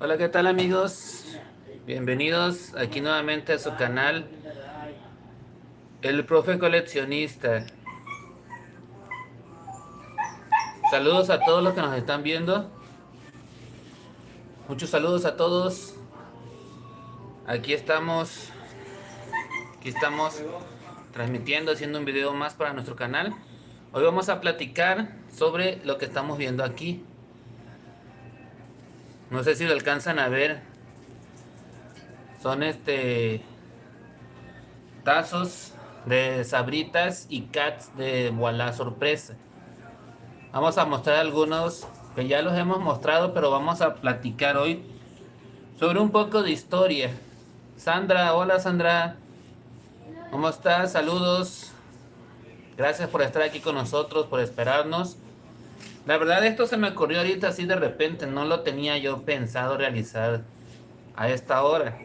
Hola, ¿qué tal amigos? Bienvenidos aquí nuevamente a su canal, El Profe Coleccionista. Saludos a todos los que nos están viendo. Muchos saludos a todos. Aquí estamos, aquí estamos transmitiendo, haciendo un video más para nuestro canal. Hoy vamos a platicar sobre lo que estamos viendo aquí. No sé si lo alcanzan a ver. Son tazos de Sabritas y Cats de Voilà Sorpresa. Vamos a mostrar algunos que ya los hemos mostrado, pero vamos a platicar hoy sobre un poco de historia. Sandra, hola Sandra, ¿cómo estás? Saludos. Gracias por estar aquí con nosotros, por esperarnos. La verdad, esto se me ocurrió ahorita así de repente, no lo tenía yo pensado realizar a esta hora.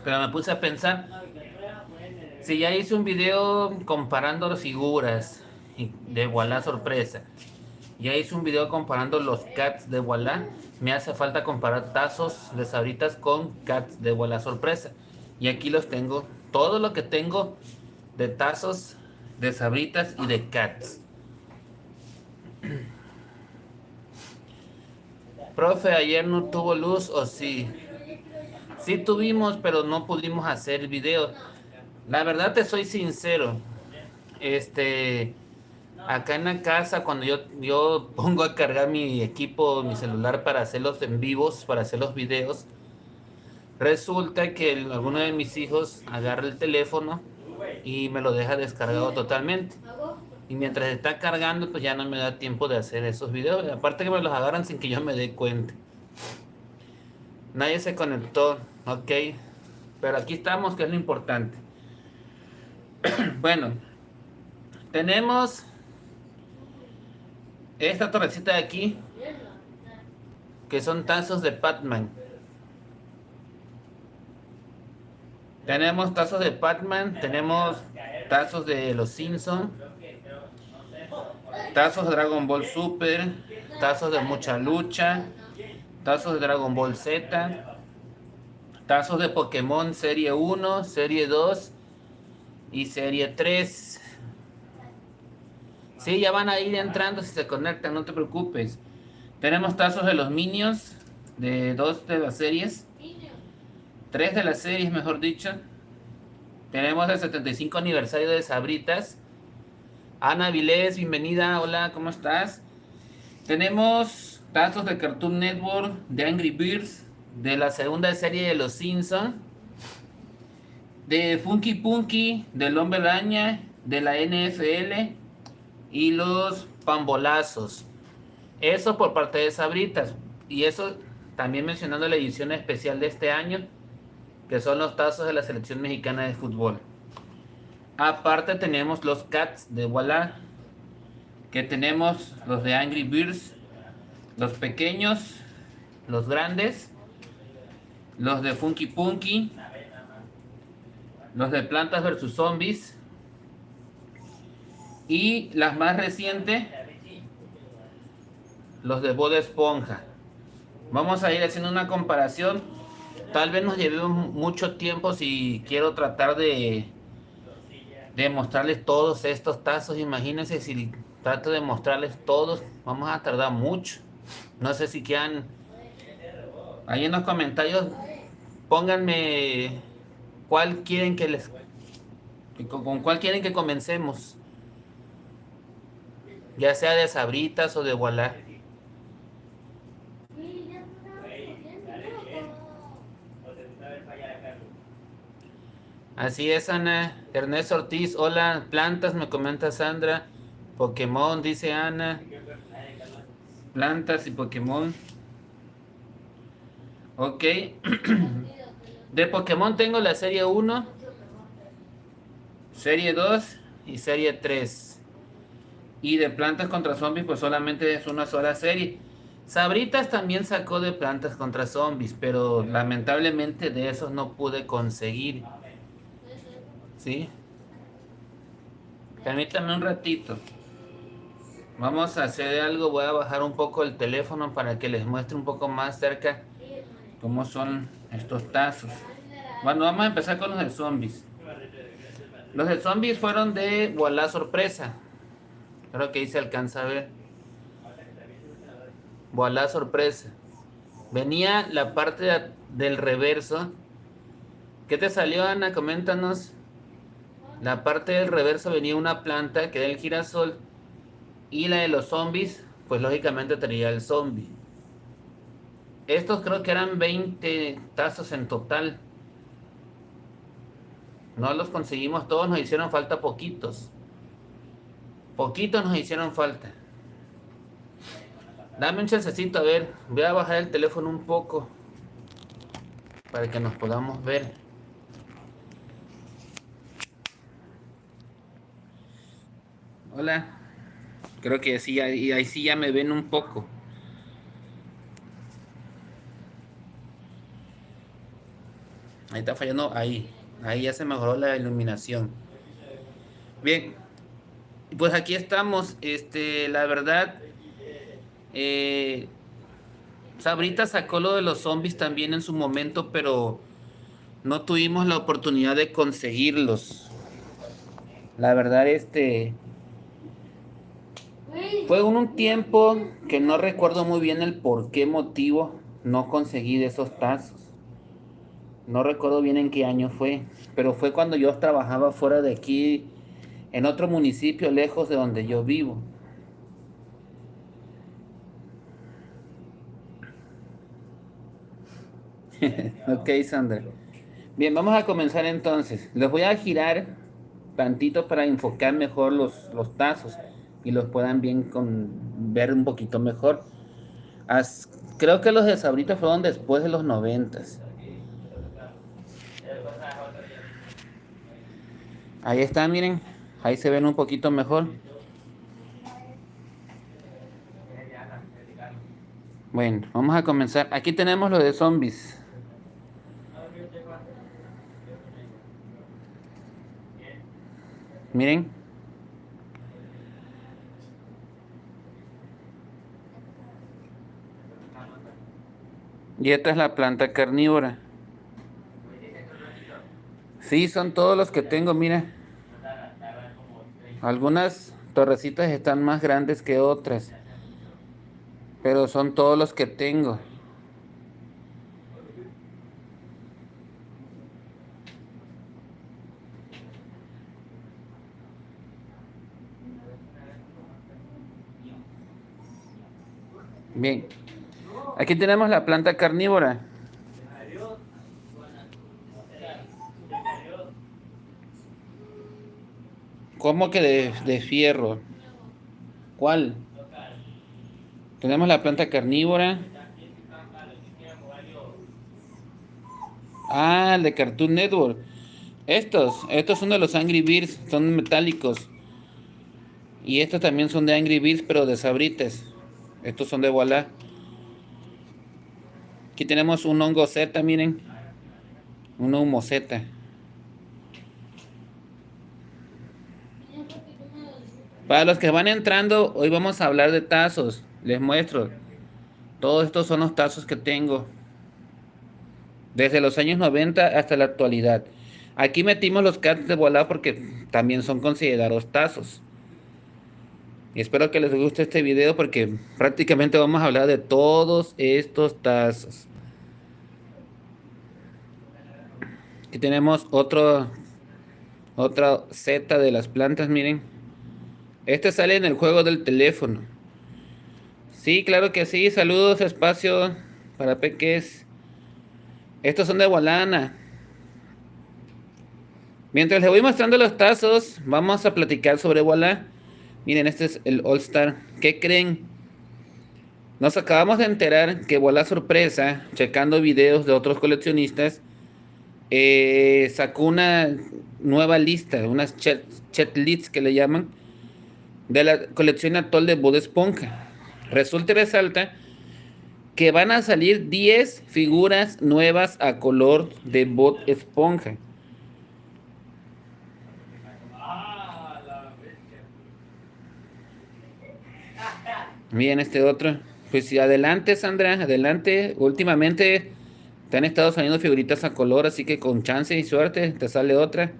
Pero me puse a pensar, si ya hice un video comparando las figuras de Voilà Sorpresa, ya hice un video comparando los Cats de Voilà. Me hace falta comparar tazos de Sabritas con Cats de Voilà Sorpresa. Y aquí los tengo. Todo lo que tengo de tazos de Sabritas y de Cats. Profe, ayer no tuvo luz o sí. Sí tuvimos, pero no pudimos hacer el video. La verdad te soy sincero. Acá en la casa, cuando yo pongo a cargar mi equipo, mi celular para hacer los en vivos, para hacer los videos, resulta que alguno de mis hijos agarra el teléfono y me lo deja descargado totalmente. Y mientras está cargando, pues ya no me da tiempo de hacer esos videos. Aparte que me los agarran sin que yo me dé cuenta. Nadie se conectó, ok. Pero aquí estamos, que es lo importante. Bueno, tenemos esta torrecita de aquí, que son tazos de Pac-Man. Tenemos tazos de Pac-Man, tenemos tazos de Los Simpsons, tazos de Dragon Ball Super, tazos de Mucha Lucha, tazos de Dragon Ball Z, tazos de Pokémon Serie 1, Serie 2 y Serie 3. Sí, ya van a ir entrando si se conectan, no te preocupes. Tenemos tazos de los Minions, de 2 de las series, 3 de las series, mejor dicho. Tenemos el 75 aniversario de Sabritas. Ana Vilés, bienvenida, hola, ¿cómo estás? Tenemos tazos de Cartoon Network, de Angry Birds, de la segunda serie de Los Simpsons, de Funky Punky, del Hombre Araña, de la NFL y los Pambolazos. Eso por parte de Sabritas. Y eso también mencionando la edición especial de este año, que son los tazos de la selección mexicana de fútbol. Aparte tenemos los Cats de Voilà, que tenemos los de Angry Birds, los pequeños, los grandes, los de Funky Punky, los de Plantas vs Zombies y las más recientes, los de Bob Esponja. Vamos a ir haciendo una comparación. Tal vez nos llevemos mucho tiempo si quiero tratar de mostrarles todos estos tazos. Imagínense si trato de mostrarles todos, vamos a tardar mucho. No sé si quieran ahí en los comentarios, pónganme cuál quieren con cuál quieren que comencemos, ya sea de Sabritas o de Voilà. Así es, Ana. Ernesto Ortiz, hola. Plantas, me comenta Sandra. Pokémon, dice Ana. Plantas y Pokémon. Ok. De Pokémon tengo la serie 1, serie 2 y serie 3. Y de Plantas contra Zombies, pues solamente es una sola serie. Sabritas también sacó de Plantas contra Zombies, pero lamentablemente de esos no pude conseguir. ¿Sí? Permítame un ratito. Vamos a hacer algo, voy a bajar un poco el teléfono para que les muestre un poco más cerca cómo son estos tazos. Bueno, vamos a empezar con los de zombies. Los de zombies fueron de Voilà Sorpresa. Creo que ahí se alcanza a ver. Voilà Sorpresa. Venía la parte del reverso. ¿Qué te salió, Ana? Coméntanos. La parte del reverso venía una planta que era el girasol. Y la de los zombies, pues lógicamente tenía el zombie. Estos creo que eran 20 tazos en total. No los conseguimos todos, nos hicieron falta poquitos. Poquitos nos hicieron falta. Dame un chancecito, a ver. Voy a bajar el teléfono un poco para que nos podamos ver. Hola. Creo que sí, ahí sí ya me ven un poco. Ahí está fallando, ahí. Ahí ya se mejoró la iluminación. Bien. Pues aquí estamos. La verdad, Sabrita sacó lo de los zombies también en su momento, pero no tuvimos la oportunidad de conseguirlos. La verdad, fue un tiempo que no recuerdo muy bien el por qué motivo no conseguí de esos tazos. No recuerdo bien en qué año fue, pero fue cuando yo trabajaba fuera de aquí, en otro municipio lejos de donde yo vivo. Ok, Sandra. Bien, vamos a comenzar entonces. Les voy a girar tantito para enfocar mejor los tazos y los puedan ver un poquito mejor. Creo que los de Sabrita fueron después de los 90. Ahí está, miren. Ahí se ven un poquito mejor. Bueno, vamos a comenzar. Aquí tenemos los de zombies. Miren. Y esta es la planta carnívora. Sí, son todos los que tengo, mira. Algunas torrecitas están más grandes que otras, pero son todos los que tengo. Bien, aquí tenemos la planta carnívora. ¿Cómo que de fierro? ¿Cuál? Tenemos la planta carnívora. Ah, el de Cartoon Network. Estos son de los Angry Birds, son metálicos. Y estos también son de Angry Birds, pero de Sabritas. Estos son de Voilà. Aquí tenemos un hongo Z, miren. Un humo Z. Para los que van entrando, hoy vamos a hablar de tazos. Les muestro. Todos estos son los tazos que tengo. Desde los años 90 hasta la actualidad. Aquí metimos los cats de Voilà porque también son considerados tazos. Y espero que les guste este video porque prácticamente vamos a hablar de todos estos tazos. Aquí tenemos otra Z de las plantas, miren. Este sale en el juego del teléfono. Sí, claro que sí. Saludos, espacio para peques. Estos son de Voilà. Mientras les voy mostrando los tazos, vamos a platicar sobre Voilà. Miren, este es el All Star. ¿Qué creen? Nos acabamos de enterar que Voilà Sorpresa, checando videos de otros coleccionistas, sacó una nueva lista, unas checklists que le llaman, de la colección actual de Bob Esponja. Resulta y resalta que van a salir 10 figuras nuevas a color de Bob Esponja. Miren este otro. Pues sí, adelante, Sandra, adelante. Últimamente Te han estado saliendo figuritas a color, así que con chance y suerte te sale otra.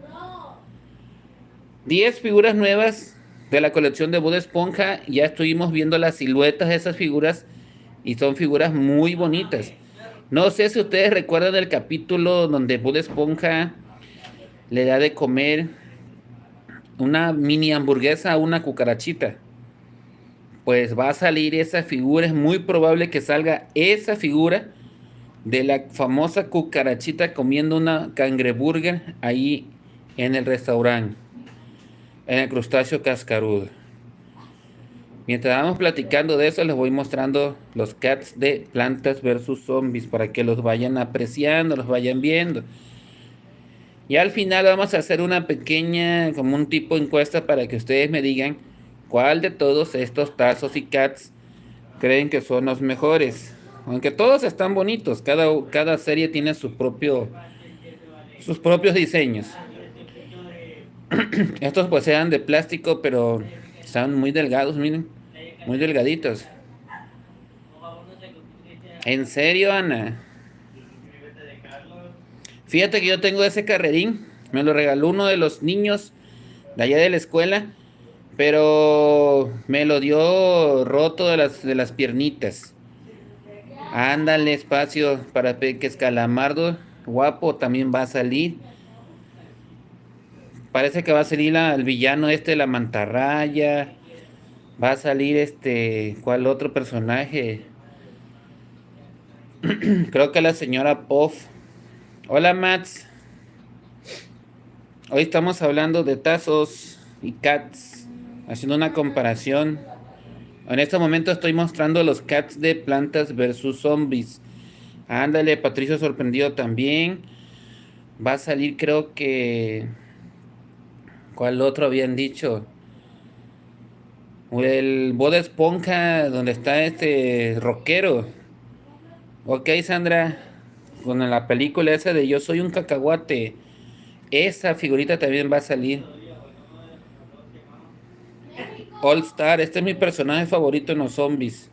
10 figuras nuevas de la colección de Bob Esponja. Ya estuvimos viendo las siluetas de esas figuras y son figuras muy bonitas. No sé si ustedes recuerdan el capítulo donde Bob Esponja le da de comer una mini hamburguesa a una cucarachita. Pues va a salir esa figura, es muy probable que salga esa figura de la famosa cucarachita comiendo una cangreburger ahí en el restaurante, en el crustáceo cascarudo. Mientras vamos platicando de eso, les voy mostrando los cats de Plantas versus Zombies para que los vayan apreciando, los vayan viendo. Y al final vamos a hacer una pequeña, como un tipo encuesta para que ustedes me digan cuál de todos estos tazos y cats creen que son los mejores. Aunque todos están bonitos, cada serie tiene sus propios diseños. Estos pues eran de plástico, pero están muy delgados, miren, muy delgaditos. ¿En serio, Ana? Fíjate que yo tengo ese carrerín, me lo regaló uno de los niños de allá de la escuela, pero me lo dio roto de las piernitas. Ándale, espacio para que Escalamardo, guapo, también va a salir. Parece que va a salir el villano este de la mantarraya. Va a salir ¿cuál otro personaje? Creo que la señora Puff. Hola, Mats. Hoy estamos hablando de tazos y cats, haciendo una comparación. En este momento estoy mostrando los cats de Plantas versus Zombies. Ándale, Patricio sorprendido también. Va a salir, creo que... ¿Cuál otro habían dicho? El Bob Esponja, donde está este rockero. Ok, Sandra, con la película esa de Yo soy un cacahuate. Esa figurita también va a salir. All Star, este es mi personaje favorito en los zombies.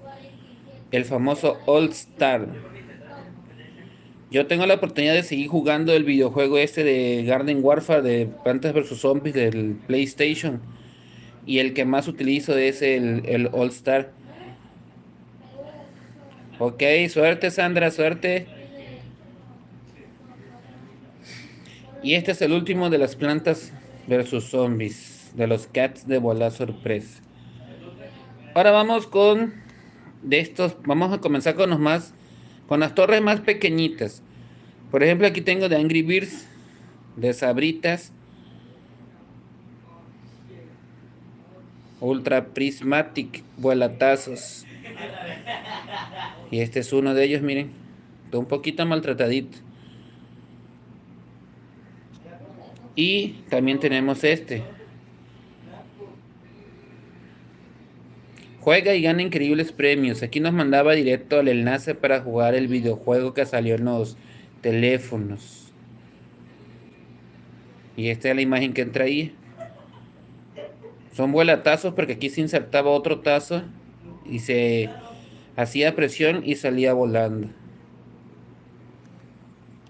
El famoso All Star. Yo tengo la oportunidad de seguir jugando el videojuego este de Garden Warfare de Plantas vs Zombies del PlayStation. Y el que más utilizo es el All Star. Ok, suerte Sandra, suerte. Y este es el último de las Plantas versus Zombies. De los cats de Bola Sorpresa. Ahora vamos con... De estos, vamos a comenzar con los más... Con las torres más pequeñitas. Por ejemplo, aquí tengo de Angry Birds. De Sabritas. Ultra Prismatic vuelatazos. Y este es uno de ellos, miren. Está un poquito maltratadito. Y también tenemos este. Juega y gana increíbles premios. Aquí nos mandaba directo el enlace para jugar el videojuego que salió en los teléfonos. Y esta es la imagen que entra ahí. Son vuelatazos porque aquí se insertaba otro tazo y se hacía presión y salía volando.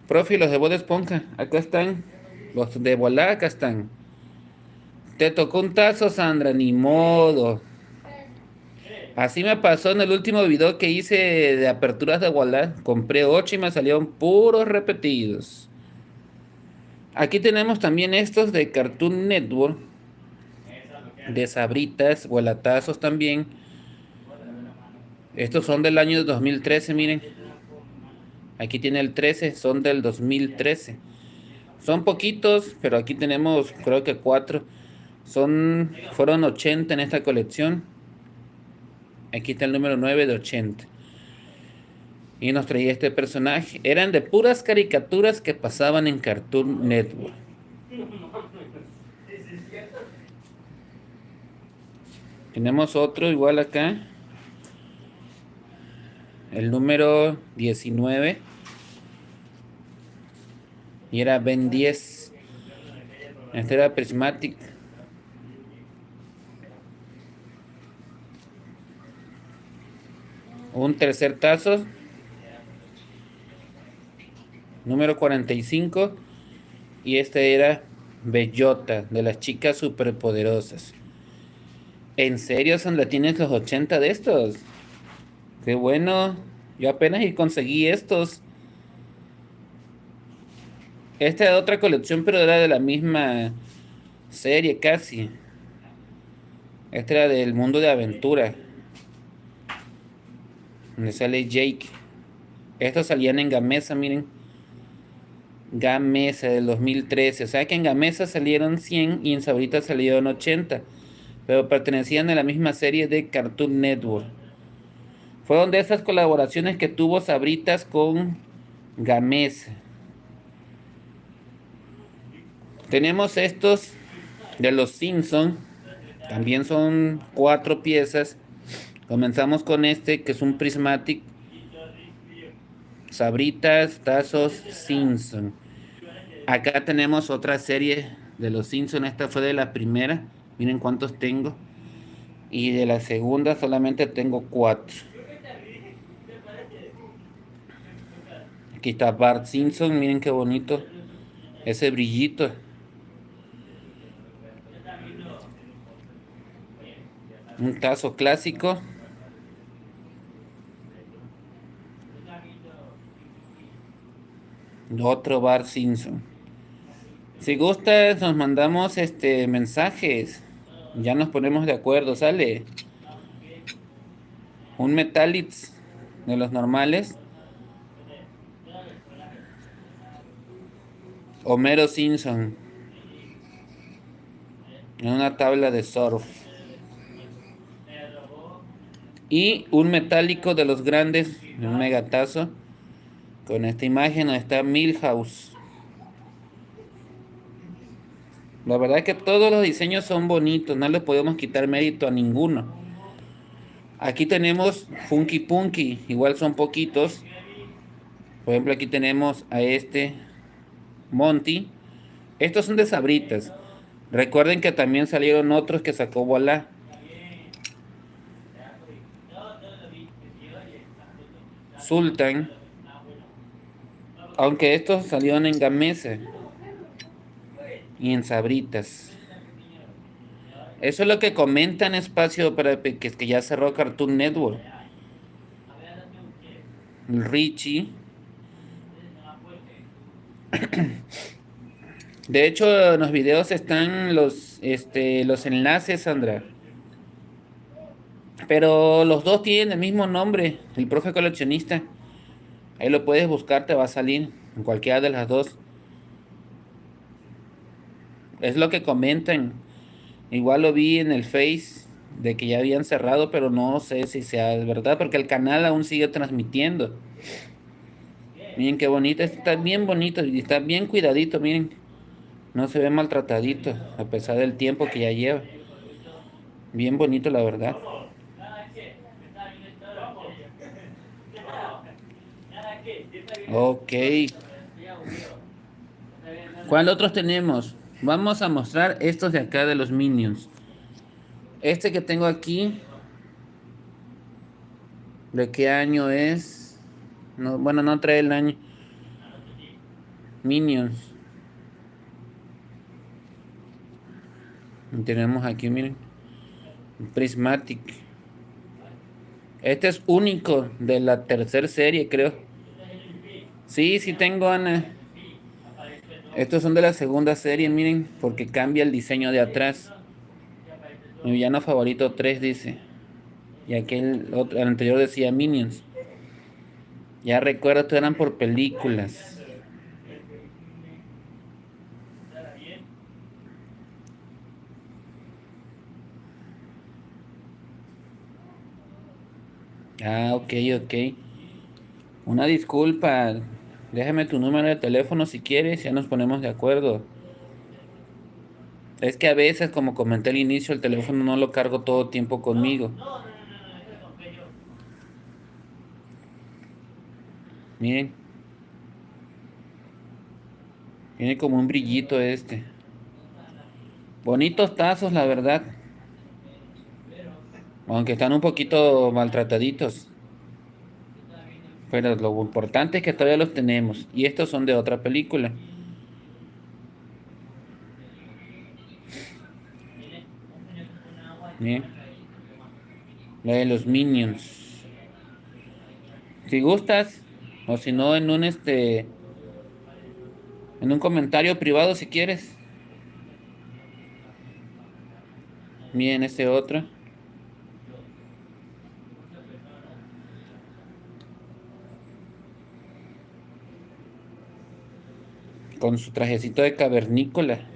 Profe, los de Bob Esponja, acá están. Los de volar, acá están. Te tocó un tazo, Sandra, ni modo. Así me pasó en el último video que hice de aperturas de Wallah. Compré 8 y me salieron puros repetidos. Aquí tenemos también estos de Cartoon Network. De Sabritas, vuelatazos también. Estos son del año 2013, miren. Aquí tiene el 13, son del 2013. Son poquitos, pero aquí tenemos creo que 4. Fueron 80 en esta colección. Aquí está el número 9 de 80. Y nos traía este personaje. Eran de puras caricaturas que pasaban en Cartoon Network. Tenemos otro igual acá. El número 19. Y era Ben 10. Este era Prismatic. Un tercer tazo. número 45. Y este era Bellota, de las chicas superpoderosas. ¿En serio, Sandra, tienes los 80 de estos? Qué bueno. Yo apenas y conseguí estos. Esta era otra colección, pero era de la misma serie casi. Esta era del mundo de aventura, donde sale Jake. Estos salían en Gamesa, miren. Gamesa del 2013. O sea que en Gamesa salieron 100 y en Sabritas salieron 80. Pero pertenecían a la misma serie de Cartoon Network. Fueron de esas colaboraciones que tuvo Sabritas con Gamesa. Tenemos estos de los Simpson. También son 4 piezas. Comenzamos con este que es un Prismatic. Sabritas, Tazos, Simpson. Acá tenemos otra serie de los Simpson. Esta fue de la primera. Miren cuántos tengo. Y de la segunda solamente tengo 4. Aquí está Bart Simpson. Miren qué bonito. Ese brillito. Un tazo clásico. Otro Bart Simpson. Si gustas, nos mandamos mensajes. Ya nos ponemos de acuerdo, ¿sale? Un Metallics de los normales. Homero Simpson. En una tabla de surf. Y un metálico de los grandes, un megatazo. Con esta imagen donde está Milhouse. La verdad es que todos los diseños son bonitos. No le podemos quitar mérito a ninguno. Aquí tenemos Funky Punky. Igual son poquitos. Por ejemplo, aquí tenemos a Monty. Estos son de Sabritas. Recuerden que también salieron otros que sacó Voilà. Sultan. Aunque estos salieron en Gamesa y en Sabritas. Eso es lo que comentan Espacio para que es que ya cerró Cartoon Network. Richie. De hecho, en los videos están los enlaces, Sandra. Pero los dos tienen el mismo nombre, el profe coleccionista. Ahí lo puedes buscar, te va a salir en cualquiera de las dos. Es lo que comentan. Igual lo vi en el Face de que ya habían cerrado, pero no sé si sea verdad, porque el canal aún sigue transmitiendo. Miren qué bonito, está bien bonito y está bien cuidadito, miren. No se ve maltratadito, a pesar del tiempo que ya lleva. Bien bonito, la verdad. Ok. ¿Cuál otros tenemos? Vamos a mostrar estos de acá de los Minions. Este que tengo aquí, ¿de qué año es? No, bueno, no trae el año. Minions. Y tenemos aquí, miren. Prismatic. Este es único de la tercera serie, creo. Sí, sí tengo, Ana. Estos son de la segunda serie, miren, porque cambia el diseño de atrás. Mi villano favorito 3 dice. Y aquel otro, el anterior decía Minions. Ya recuerdo, estos eran por películas. Ah, ok, ok. Una disculpa. Déjame tu número de teléfono si quieres, ya nos ponemos de acuerdo. Es que a veces, como comenté al inicio, el teléfono no lo cargo todo tiempo conmigo. Miren. Tiene como un brillito este. Bonitos tazos, la verdad. Aunque están un poquito maltrataditos. Pero lo importante es que todavía los tenemos. Y estos son de otra película. Bien. La de los Minions. Si gustas, o si no, en un comentario privado si quieres. Bien, este otro. Con su trajecito de cavernícola.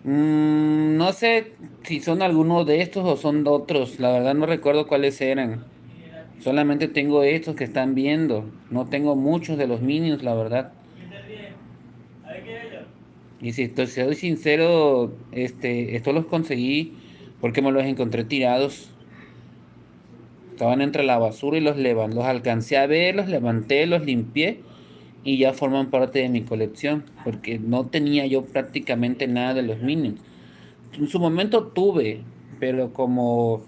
No sé si son algunos de estos o son de otros. La verdad no recuerdo cuáles eran. Solamente tengo estos que están viendo. No tengo muchos de los Minions, la verdad. Y si soy sincero, estos los conseguí porque me los encontré tirados. Estaban entre la basura y los alcancé a ver, los levanté, los limpié y ya forman parte de mi colección. Porque no tenía yo prácticamente nada de los Minions. En su momento tuve, pero como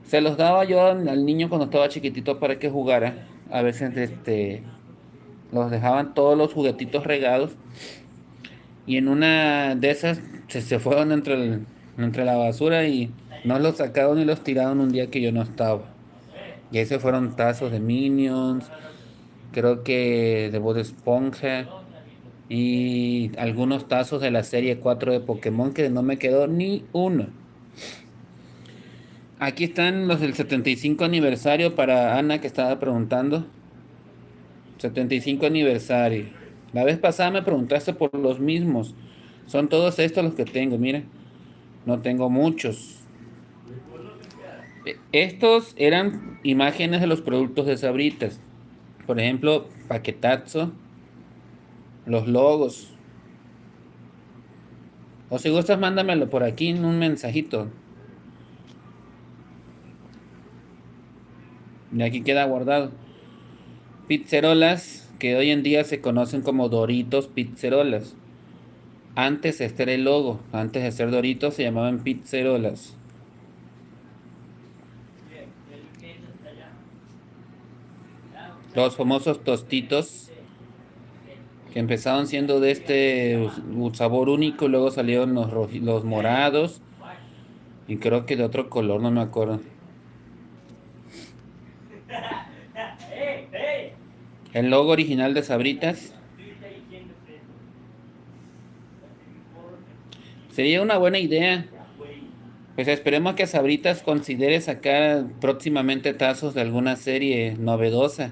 se los daba yo al niño cuando estaba chiquitito para que jugara, a veces los dejaban todos los juguetitos regados y en una de esas se fueron entre la basura y no los sacaron y los tiraron un día que yo no estaba. Y ahí se fueron tazos de Minions, creo que de Bob Esponja y algunos tazos de la serie 4 de Pokémon que no me quedó ni uno. Aquí están los del 75 aniversario para Ana que estaba preguntando. 75 aniversario. La vez pasada me preguntaste por los mismos. Son todos estos los que tengo, mira. No tengo muchos. Estos eran imágenes de los productos de Sabritas. Por ejemplo, paquetazo, los logos. O si gustas, mándamelo por aquí en un mensajito. Y aquí queda guardado. Pizzerolas, que hoy en día se conocen como Doritos Pizzerolas. Antes este era el logo. Antes de ser Doritos se llamaban Pizzerolas. Los famosos tostitos que empezaron siendo de sabor único, luego salieron los morados y creo que de otro color, no me acuerdo. El logo original de Sabritas. Sería una buena idea. Pues esperemos que Sabritas considere sacar próximamente tazos de alguna serie novedosa.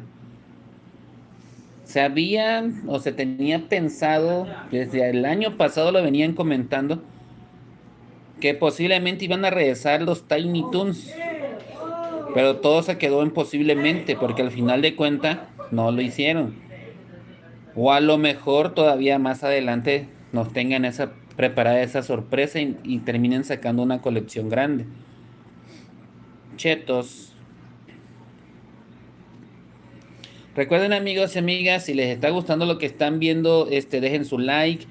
Se habían o se tenía pensado, desde el año pasado lo venían comentando, que posiblemente iban a regresar los Tiny Toons. Pero todo se quedó en posiblemente, porque al final de cuentas no lo hicieron. O a lo mejor todavía más adelante nos tengan preparada esa sorpresa y terminen sacando una colección grande. Chetos. Recuerden amigos y amigas, si les está gustando lo que están viendo, dejen su like.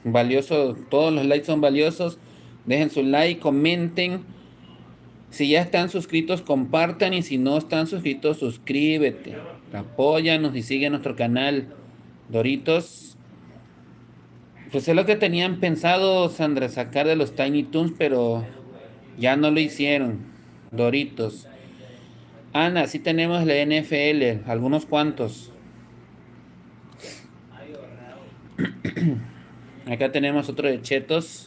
Valioso, todos los likes son valiosos. Dejen su like, comenten. Si ya están suscritos, compartan. Y si no están suscritos, suscríbete. Apóyanos y sigue nuestro canal. Doritos. Pues es lo que tenían pensado, Sandra, sacar de los Tiny Toons, pero ya no lo hicieron. Doritos. Ana, sí tenemos la NFL, algunos cuantos. Acá tenemos otro de Chetos.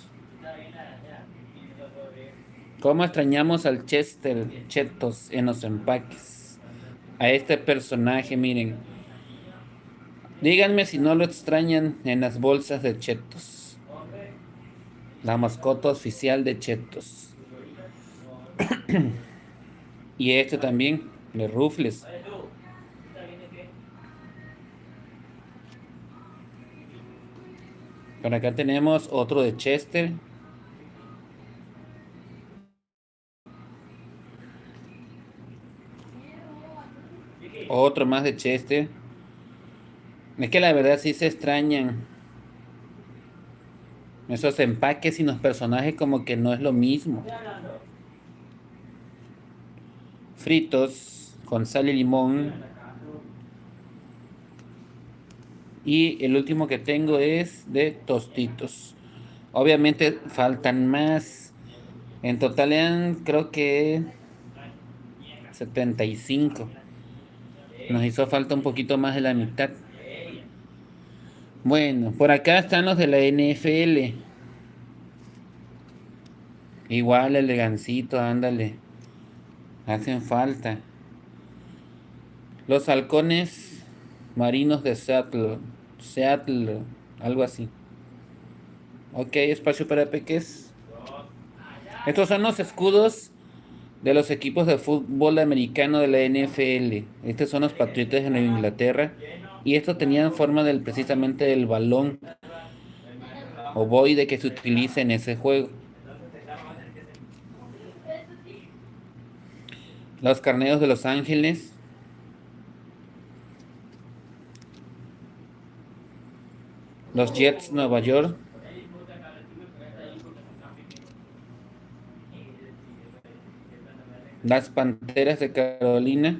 ¿Cómo extrañamos al Chester Chetos en los empaques? A este personaje, miren. Díganme si no lo extrañan en las bolsas de Chetos. La mascota oficial de Chetos. Y este también, de Rufles. Por acá tenemos otro de Chester. Otro más de Chester. Es que la verdad sí se extrañan esos empaques y los personajes, como que no es lo mismo. Fritos con sal y limón. Y el último que tengo es de tostitos. Obviamente faltan más. En total eran, creo que 75. Nos hizo falta un poquito más de la mitad. Bueno, por acá están los de la NFL. Igual elegancito, ándale. Hacen falta. Los halcones marinos de Seattle. Seattle, algo así. Ok, espacio para peques. Estos son los escudos de los equipos de fútbol americano de la NFL. Estos son los Patriotas de Nueva Inglaterra. Y estos tenían forma del precisamente del balón ovoide que se utiliza en ese juego. Los Carneros de Los Ángeles. Los Jets Nueva York. Las Panteras de Carolina.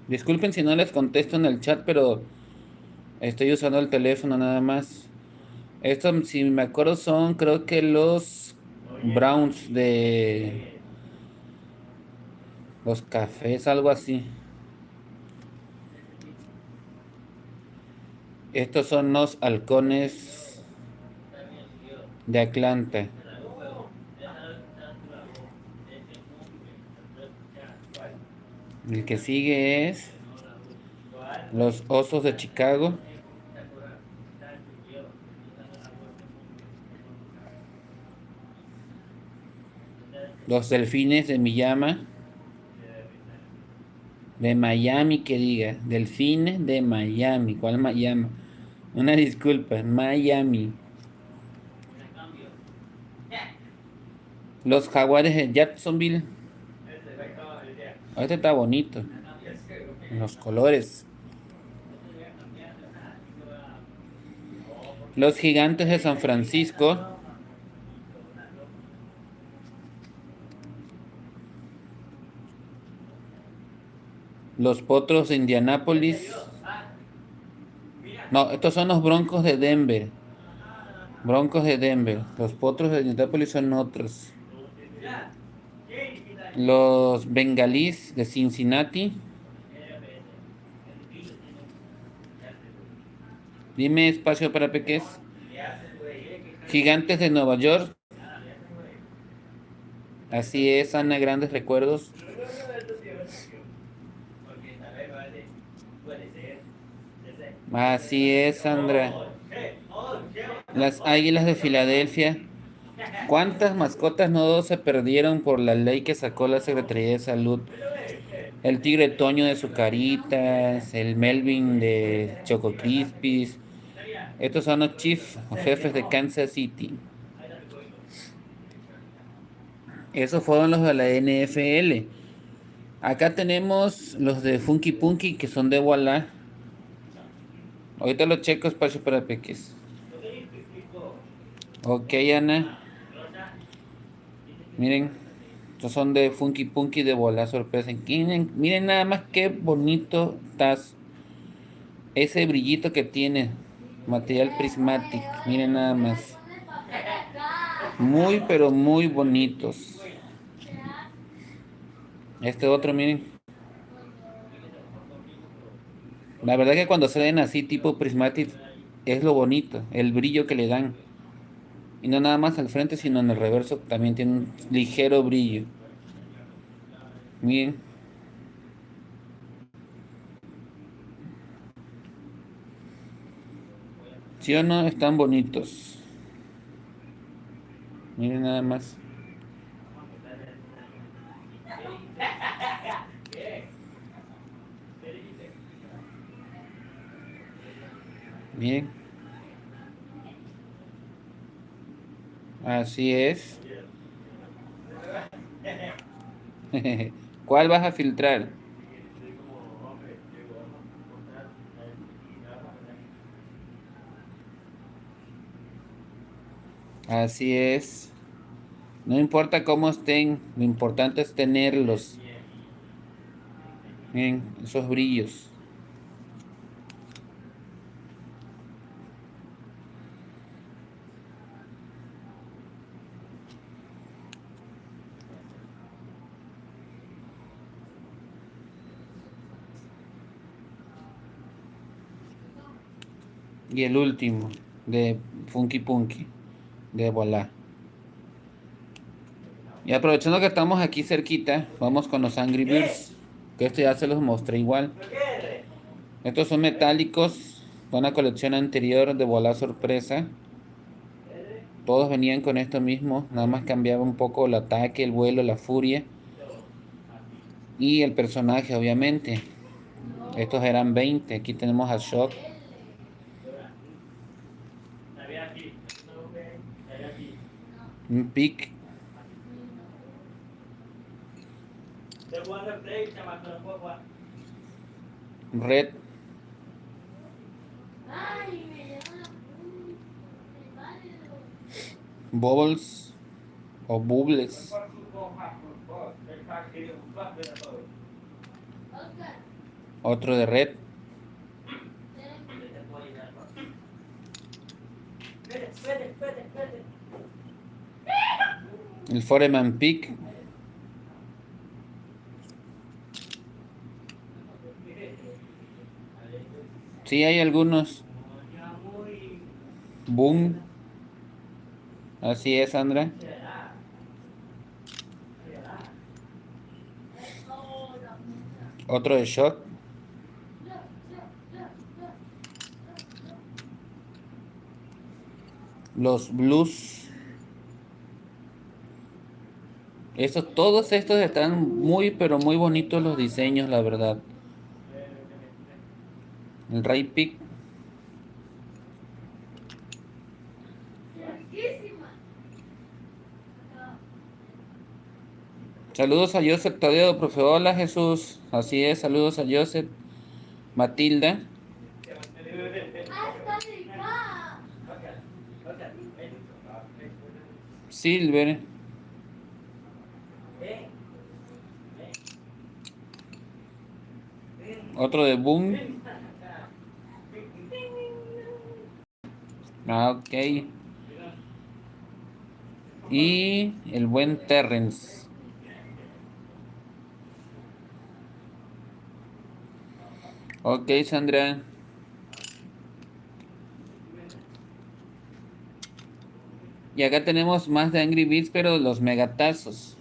Disculpen si no les contesto en el chat, pero estoy usando el teléfono nada más. Estos, si me acuerdo, son creo que los Browns de los Cafés, algo así. Estos son los Halcones de Atlanta. El que sigue es los Osos de Chicago. Los Delfines de Miami. De Miami, que diga. Delfines de Miami. ¿Cuál Miami? Una disculpa. Miami. Los Jaguares de Jacksonville. Este está bonito. Los colores. Los Gigantes de San Francisco. Los Potros de Indianápolis. No, estos son los Broncos de Denver. Broncos de Denver. Los Potros de Indianápolis son otros. Los Bengalís de Cincinnati. Dime espacio para peques. Gigantes de Nueva York. Así es, Ana, grandes recuerdos. Así es, Sandra. Las Águilas de Filadelfia. ¿Cuántas mascotas no se perdieron por la ley que sacó la Secretaría de Salud? El tigre Toño de Sucaritas, el Melvin de Choco Crispies. Estos son los Chiefs o jefes de Kansas City. Esos fueron los de la NFL. Acá tenemos los de Funky Punky, que son de Walla. Ahorita los checo, espacio para peques. Ok, Ana. Miren, estos son de Funky Punky de Walla sorpresa. Miren nada más qué bonito estás. Ese brillito que tiene. Material Prismatic. Miren nada más. Muy, pero muy bonitos. Este otro, miren. La verdad que cuando se ven así tipo Prismatic es lo bonito, el brillo que le dan. Y no nada más al frente, sino en el reverso también tiene un ligero brillo. Miren. ¿Sí o no? Están bonitos. Miren nada más. Bien. Así es. ¿Cuál vas a filtrar? Así es. No importa cómo estén, lo importante es tenerlos. Miren, esos brillos. Y el último, de Funky Punky, de Voilà. Y aprovechando que estamos aquí cerquita, vamos con los Angry Birds, que esto ya se los mostré igual. Estos son metálicos, de una colección anterior de Voilà Sorpresa. Todos venían con esto mismo, nada más cambiaba un poco el ataque, el vuelo, la furia y el personaje, obviamente. Estos eran 20, aquí tenemos a Shock, un Pick, Red, Bubbles o Bubbles, otro de Red, el Foreman Pick, sí hay algunos, Boom, así es, Sandra, otro de Shock, los Blues. Todos estos están muy, pero muy bonitos los diseños, la verdad. El Ray Pick. Saludos a Joseph Tadeo, profe. Hola, Jesús. Así es, saludos a Joseph. Matilda. Silver. Otro de Boom. Ah, ok. Y el buen Terrence. Ok, Sandra. Y acá tenemos más de Angry Birds, pero los megatazos.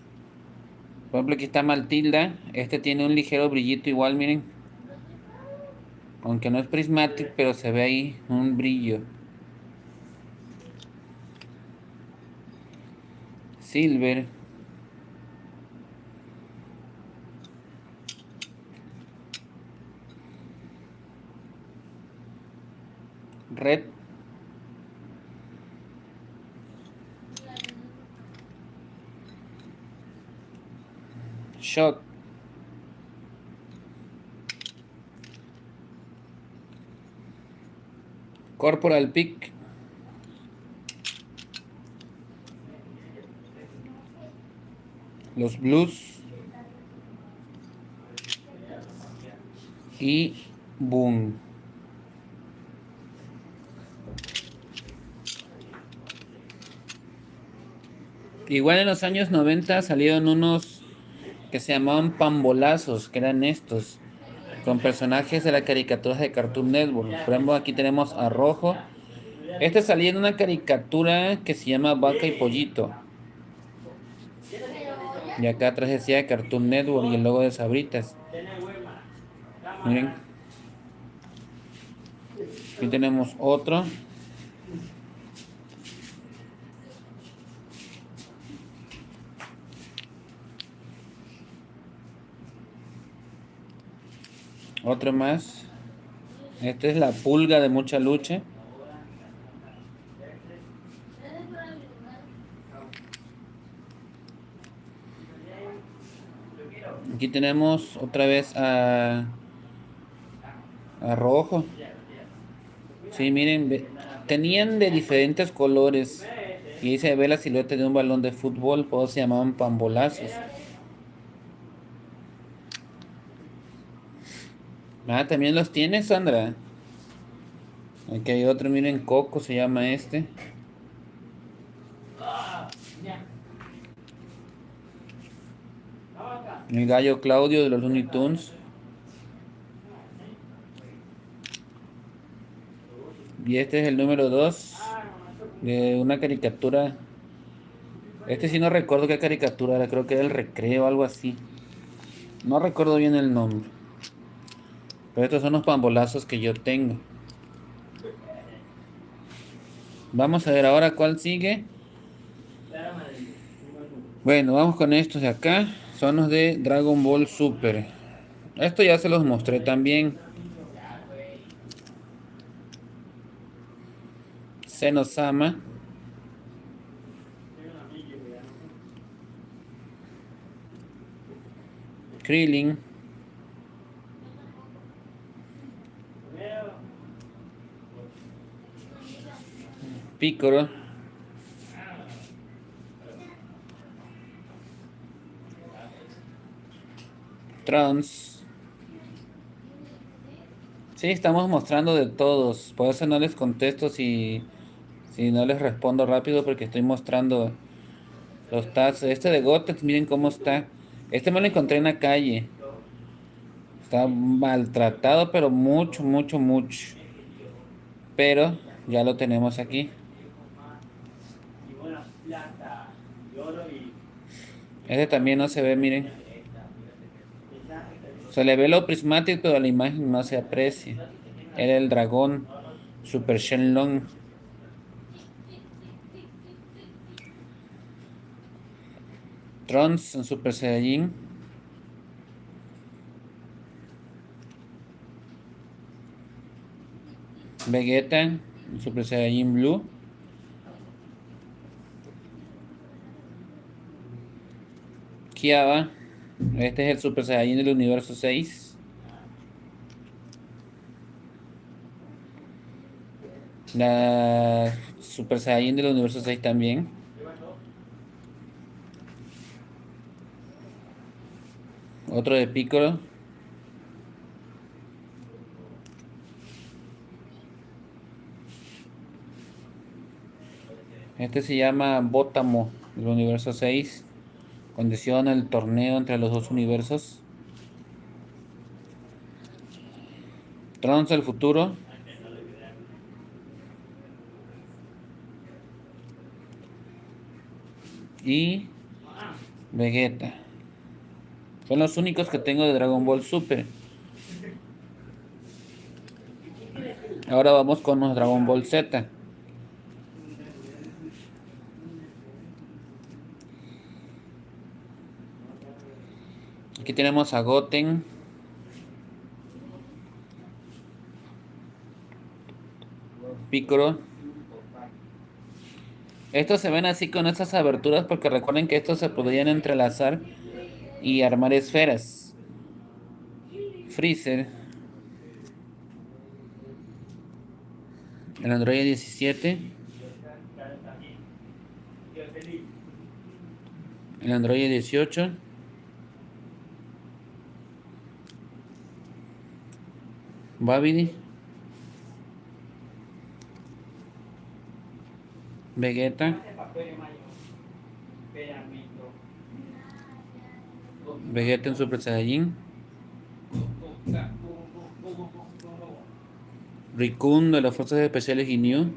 Por ejemplo, aquí está Matilda. Este tiene un ligero brillito igual, miren. Aunque no es prismatic, pero se ve ahí un brillo. Silver. Red. Shock. Corporal Pick. Los Blues. Y Boom. Igual en los años 90 salieron unos que se llamaban pambolazos, que eran estos, con personajes de la caricatura de Cartoon Network. Por ejemplo, aquí tenemos a Rojo. Este salía en una caricatura que se llama Vaca y Pollito. Y acá atrás decía Cartoon Network y el logo de Sabritas. Miren. Aquí tenemos otro. Otro más. Esta es la pulga de mucha lucha. Aquí tenemos otra vez a rojo. Sí, miren, tenían de diferentes colores. Y ahí se ve la silueta de un balón de fútbol. Todos se llamaban pambolazos. Ah, también los tienes, Sandra. Aquí hay otro, miren, Coco se llama este. El gallo Claudio de los Looney Tunes. Y este es el número 2 de una caricatura. Este sí no recuerdo qué caricatura era, creo que era el Recreo o algo así. No recuerdo bien el nombre. Pero estos son los pambolazos que yo tengo. Vamos a ver ahora cuál sigue. Bueno, vamos con estos de acá. Son los de Dragon Ball Super. Esto ya se los mostré también. Senosama. Krillin. Piccolo. Trunks. Sí, estamos mostrando de todos. Por eso no les contesto si no les respondo rápido porque estoy mostrando los tags. Este de Gotex, miren cómo está. Este me lo encontré en la calle. Está maltratado, pero mucho, mucho, mucho. Pero ya lo tenemos aquí. Este también no se ve, miren. Se le ve lo prismático, pero la imagen no se aprecia. Era el dragón Super Shenlong. Trunks en Super Saiyajin. Vegeta en Super Saiyajin Blue. Kiaba. Este es el Super Saiyajin del universo 6. La Super Saiyajin del universo 6 también. Otro de Piccolo. Este se llama Bótamo del universo 6. Condiciona el torneo entre los dos universos. Trunks del futuro. Y Vegeta. Son los únicos que tengo de Dragon Ball Super. Ahora vamos con los Dragon Ball Z. Aquí tenemos a Goten. Piccolo. Estos se ven así con estas aberturas porque recuerden que estos se podrían entrelazar y armar esferas. Freezer. El Android 17. El Android 18. Babidi. Vegeta. Vegeta en Super Saiyajin. Rikun de las Fuerzas Especiales Ginyu.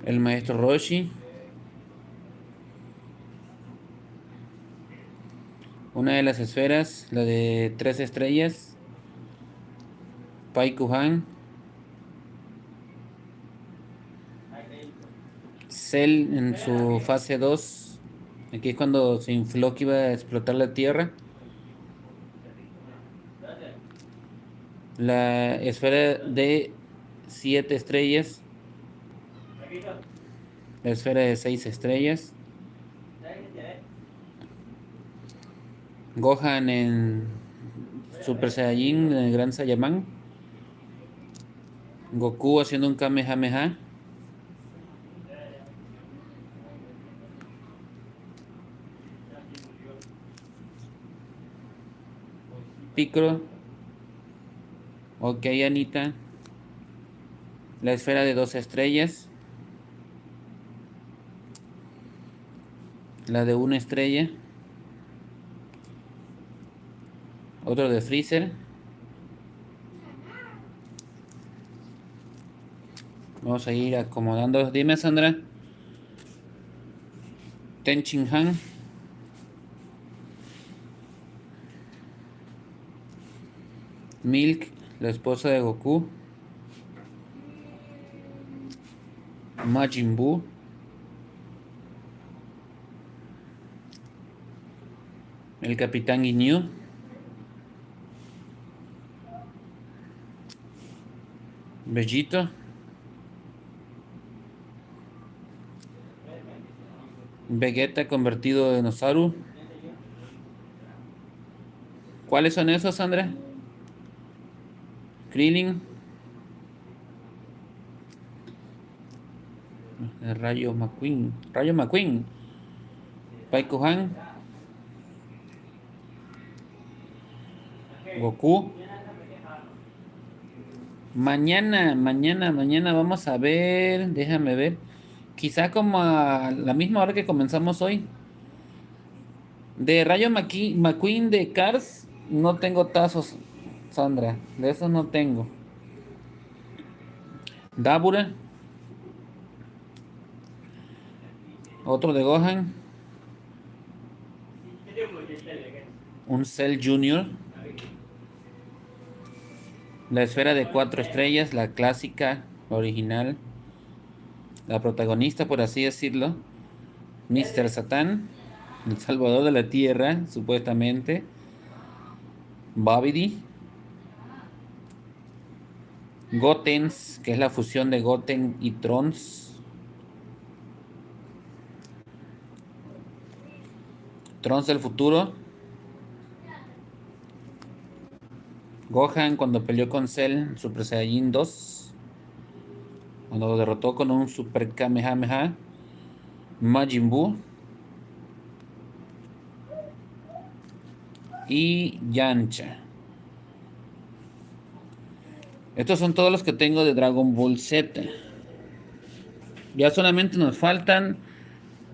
El Maestro Roshi. Una de las esferas, la de 3 estrellas. Pai Kuhan. Cell en su fase 2. Aquí es cuando se infló que iba a explotar la Tierra. La esfera de 7 estrellas. La esfera de 6 estrellas. Gohan en Super Saiyajin, en el Gran Saiyaman. Goku haciendo un Kamehameha. Piccolo. Ok, Anita. La esfera de 2 estrellas. La de 1 estrella. Otro de Freezer. Vamos a ir acomodando. Dime, Sandra. Ten Shin Han. Milk, la esposa de Goku. Majin Buu. El Capitán Ginyu. Vegito. Vegeta convertido en Osaru. ¿Cuáles son esos, Sandra? Krillin. Rayo McQueen. Rayo McQueen. Paikuhan. Goku. Mañana vamos a ver. Déjame ver. Quizá como a la misma hora que comenzamos hoy. De Rayo McQueen de Cars. No tengo tazos, Sandra. De esos no tengo. Dabura. Otro de Gohan. Un Cell Junior. La esfera de 4 estrellas, la clásica, la original. La protagonista, por así decirlo. Mr. Satan, el salvador de la tierra, supuestamente. Babidi. Gotenks, que es la fusión de Goten y Trunks. Trunks del futuro. Gohan cuando peleó con Cell, Super Saiyajin 2. Cuando lo derrotó con un Super Kamehameha. Majin Buu. Y Yamcha. Estos son todos los que tengo de Dragon Ball Z. Ya solamente nos faltan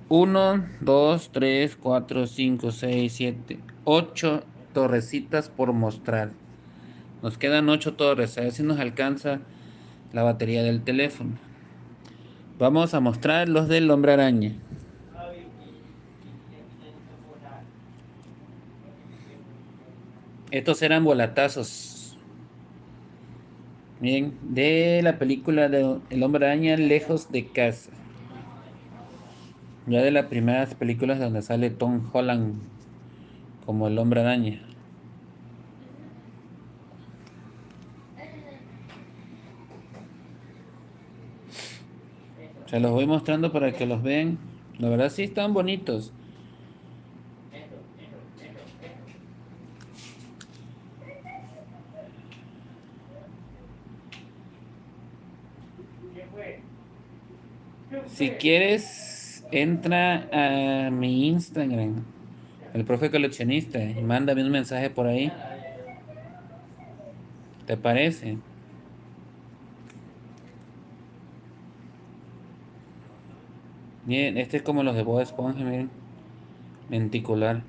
1, 2, 3, 4, 5, 6, 7, 8 torrecitas por mostrar. Nos quedan 8 torres. A ver si nos alcanza la batería del teléfono. Vamos a mostrar los del Hombre Araña. Estos eran volatazos. Miren, de la película de El Hombre Araña Lejos de Casa. Ya de las primeras películas donde sale Tom Holland como el Hombre Araña. Se los voy mostrando para que los vean. La verdad sí están bonitos. Si quieres, entra a mi Instagram, el profe coleccionista, y mándame un mensaje por ahí. ¿Te parece? Miren, este es como los de Bob Esponja, miren. Lenticular.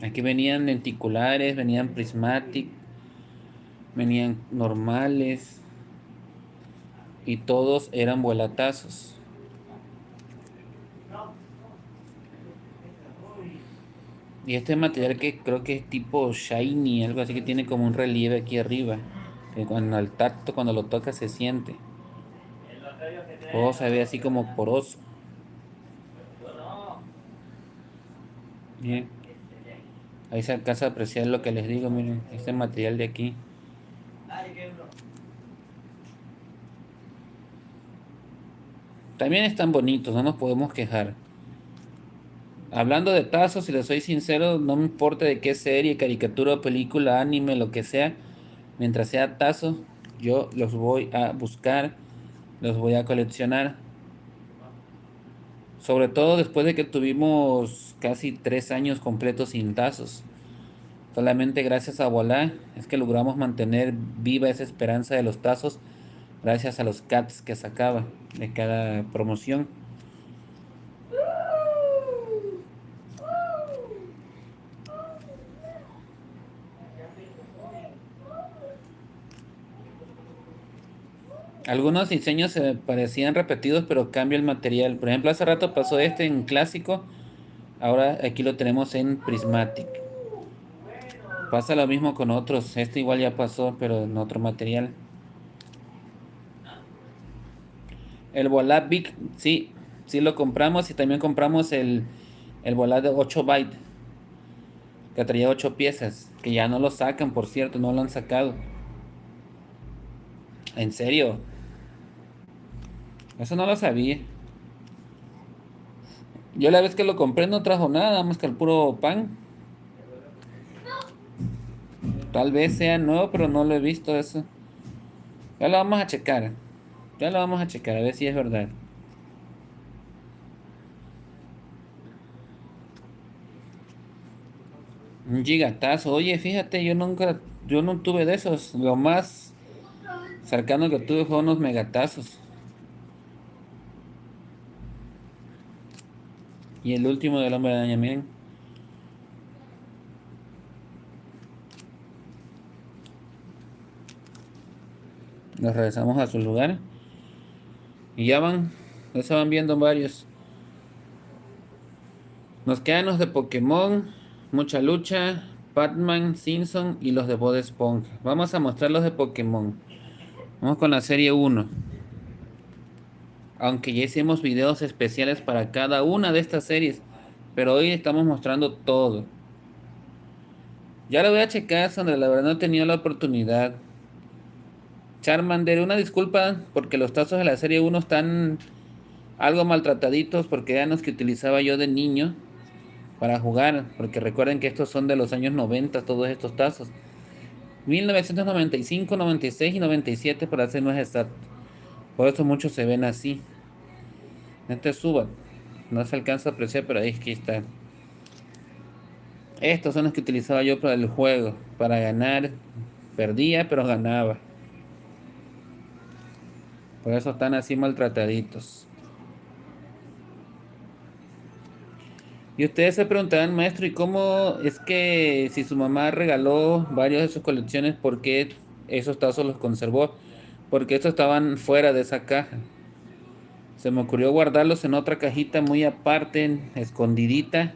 Aquí venían lenticulares, venían prismatic, venían normales. Y todos eran vuelatazos. Y este material que creo que es tipo shiny, algo así que tiene como un relieve aquí arriba. Que cuando al cuando lo toca se siente. Todo se ve así como poroso. Miren, ahí se alcanza a apreciar lo que les digo, miren, este material de aquí. También están bonitos, no nos podemos quejar. Hablando de tazos, si les soy sincero, no me importa de qué serie, caricatura, película, anime, lo que sea, mientras sea tazos, yo los voy a buscar, los voy a coleccionar. Sobre todo después de que tuvimos casi 3 años completos sin tazos. Solamente gracias a Voilà es que logramos mantener viva esa esperanza de los tazos, gracias a los cats que sacaba de cada promoción. Algunos diseños se parecían repetidos, pero cambia el material. Por ejemplo, hace rato pasó este en clásico, ahora aquí lo tenemos en prismatic. Pasa lo mismo con otros, este igual ya pasó, pero en otro material. El Voilà Big, sí, sí lo compramos, y también compramos el Voilà de 8 bytes, que traía 8 piezas, que ya no lo sacan, por cierto, no lo han sacado. ¿En serio? Eso no lo sabía. Yo la vez que lo compré no trajo nada más que el puro pan. Tal vez sea nuevo, pero no lo he visto eso. Ya lo vamos a checar. Ya lo vamos a checar, a ver si es verdad. Un gigatazo. Oye, fíjate, yo no tuve de esos. Lo más cercano que tuve fue unos megatazos. Y el último del Hombre Araña, miren. Nos regresamos a su lugar. Y ya se van viendo varios. Nos quedan los de Pokémon, Mucha Lucha, Batman, Simpson y los de Bob Esponja. Vamos a mostrar los de Pokémon. Vamos con la serie 1. Aunque ya hicimos videos especiales para cada una de estas series, pero hoy estamos mostrando todo. Ya lo voy a checar, Sandra, la verdad no he tenido la oportunidad. Charmander, una disculpa porque los tazos de la serie 1 están algo maltrataditos, porque eran los que utilizaba yo de niño para jugar, porque recuerden que estos son de los años 90, todos estos tazos. 1995, 96 y 97 para ser más exacto. Por eso muchos se ven así. Este suba, no se alcanza a apreciar, pero ahí es que está. Estos son los que utilizaba yo para el juego, para ganar. Perdía, pero ganaba. Por eso están así maltrataditos. Y ustedes se preguntarán, maestro, ¿y cómo es que si su mamá regaló varios de sus colecciones, por qué esos tazos los conservó? Porque estos estaban fuera de esa caja. Se me ocurrió guardarlos en otra cajita muy aparte, escondidita,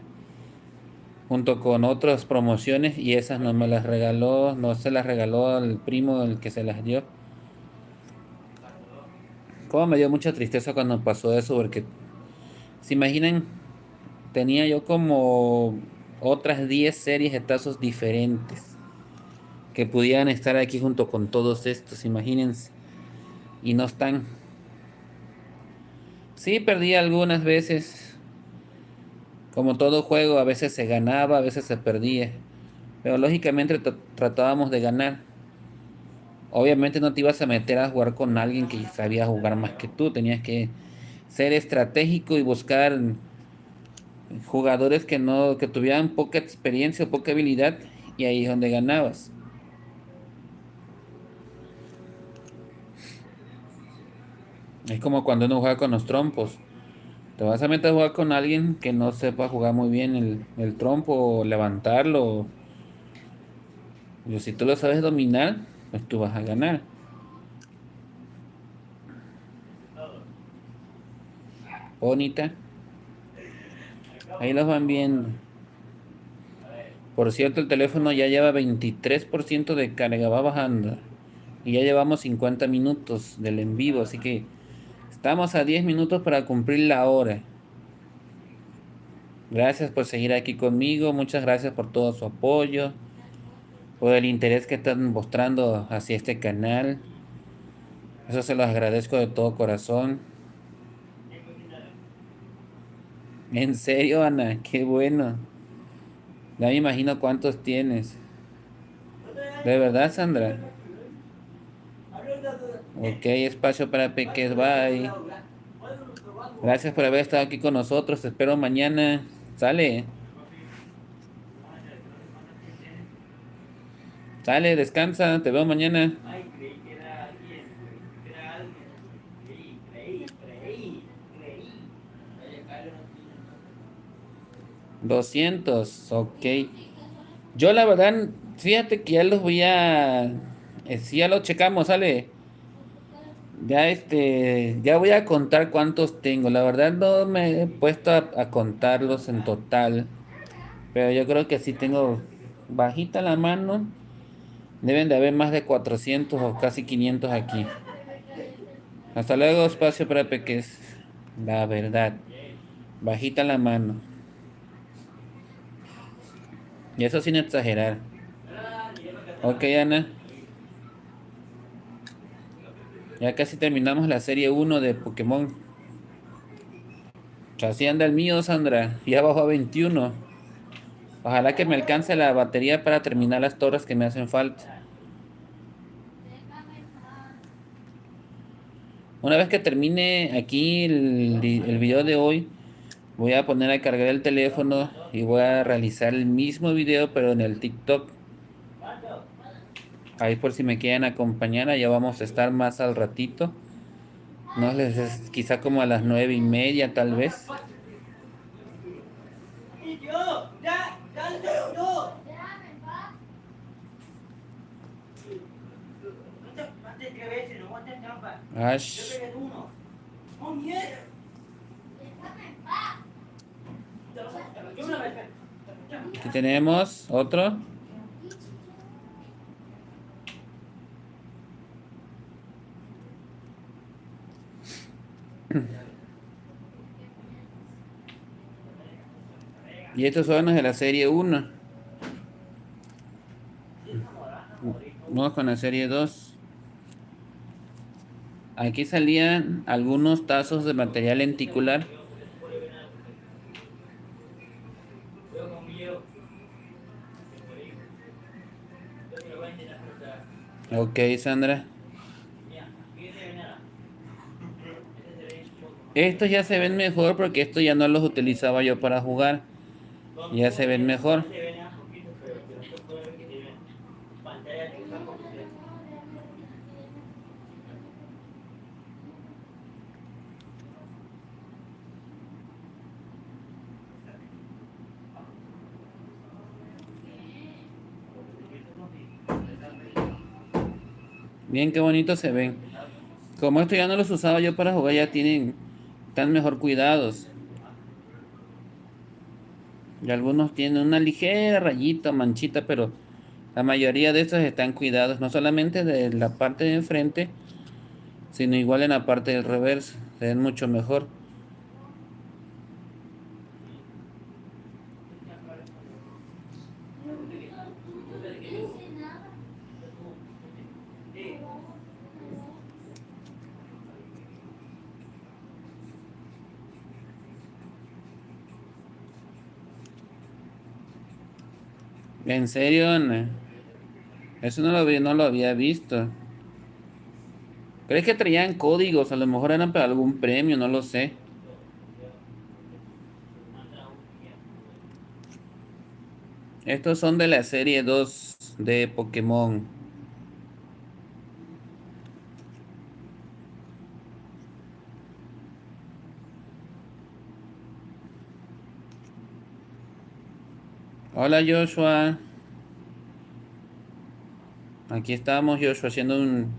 junto con otras promociones, y esas no me las regaló, no se las regaló al primo el que se las dio. Como me dio mucha tristeza cuando pasó eso, porque se imaginan, tenía yo como otras 10 series de tazos diferentes que pudieran estar aquí junto con todos estos, imagínense, y no están. Sí, perdí algunas veces, como todo juego, a veces se ganaba, a veces se perdía, pero lógicamente tratábamos de ganar. Obviamente no te ibas a meter a jugar con alguien que sabía jugar más que tú, tenías que ser estratégico y buscar jugadores que tuvieran poca experiencia o poca habilidad, y ahí es donde ganabas. Es como cuando uno juega con los trompos. Te vas a meter a jugar con alguien que no sepa jugar muy bien el trompo o levantarlo. Si tú lo sabes dominar, pues tú vas a ganar. Bonita. Ahí los van viendo. Por cierto, el teléfono ya lleva 23% de carga, va bajando. Y ya llevamos 50 minutos del en vivo, así que estamos a 10 minutos para cumplir la hora. Gracias por seguir aquí conmigo. Muchas gracias por todo su apoyo, por el interés que están mostrando hacia este canal. Eso se los agradezco de todo corazón. En serio, Ana, qué bueno. Ya me imagino cuántos tienes. ¿De verdad, Sandra? Ok, espacio para peques, bye. Gracias por haber estado aquí con nosotros. Te espero mañana. Sale. Sale, descansa. Te veo mañana. 200, ok. Yo la verdad, fíjate que ya los voy a... sí, ya los checamos, sale. Ya ya voy a contar cuántos tengo. La verdad no me he puesto a contarlos en total. Pero yo creo que sí tengo bajita la mano. Deben de haber más de 400 o casi 500 aquí. Hasta luego, espacio para peques. La verdad. Bajita la mano. Y eso sin exagerar. Ok, Ana. Ya casi terminamos la serie 1 de Pokémon. Así anda el mío, Sandra. Ya bajó a 21. Ojalá que me alcance la batería para terminar las torres que me hacen falta. Una vez que termine aquí el video de hoy, voy a poner a cargar el teléfono y voy a realizar el mismo video pero en el TikTok. Ahí por si me quieren acompañar, allá vamos a estar más al ratito. No les es quizá como a las 9:30 tal vez. Ash. Aquí tenemos otro. Y estos son los de la serie 1. Vamos con la serie 2. Aquí salían algunos tazos de material lenticular. Ok, Sandra. Estos ya se ven mejor porque estos ya no los utilizaba yo para jugar. Ya se ven mejor. Bien, qué bonitos se ven. Como estos ya no los usaba yo para jugar, ya están mejor cuidados. Y algunos tienen una ligera rayita, manchita, pero la mayoría de estos están cuidados, no solamente de la parte de enfrente, sino igual en la parte del reverso. Se ven mucho mejor. ¿En serio, Ana? Eso no lo había visto. ¿Crees que traían códigos? A lo mejor eran para algún premio, no lo sé. Estos son de la serie 2 de Pokémon. Hola, Joshua. Aquí estamos, Joshua, haciendo un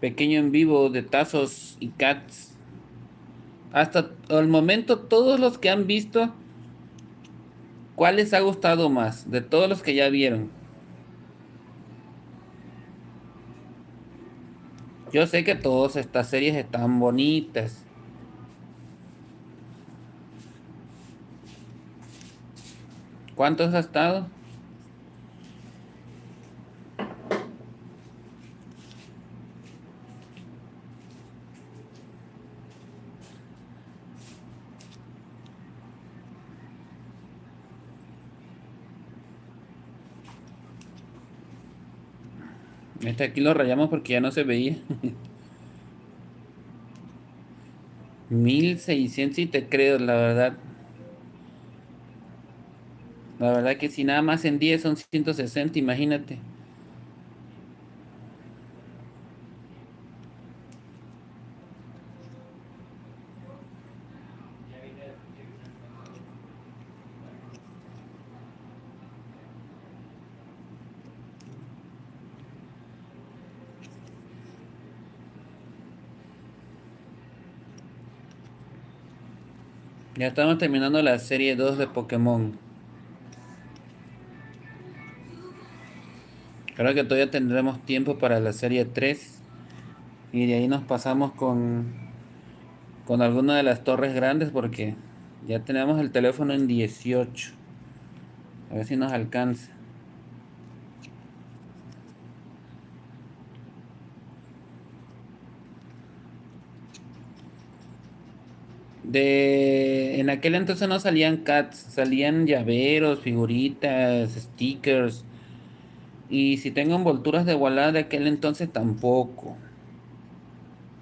pequeño en vivo de tazos y cats. Hasta el momento, todos los que han visto, ¿cuál les ha gustado más? De todos los que ya vieron. Yo sé que todas estas series están bonitas. ¿Cuántos ha estado? Este aquí lo rayamos porque ya no se veía. 1600 y te creo, la verdad. La verdad que si nada más en 10 son 160, imagínate. Ya estamos terminando la serie 2 de Pokémon. Creo que todavía tendremos tiempo para la serie 3. Y de ahí nos pasamos con alguna de las torres grandes porque ya tenemos el teléfono en 18. A ver si nos alcanza. En aquel entonces no salían cats, salían llaveros, figuritas, stickers. Y si tengo envolturas de Wallah de aquel entonces tampoco.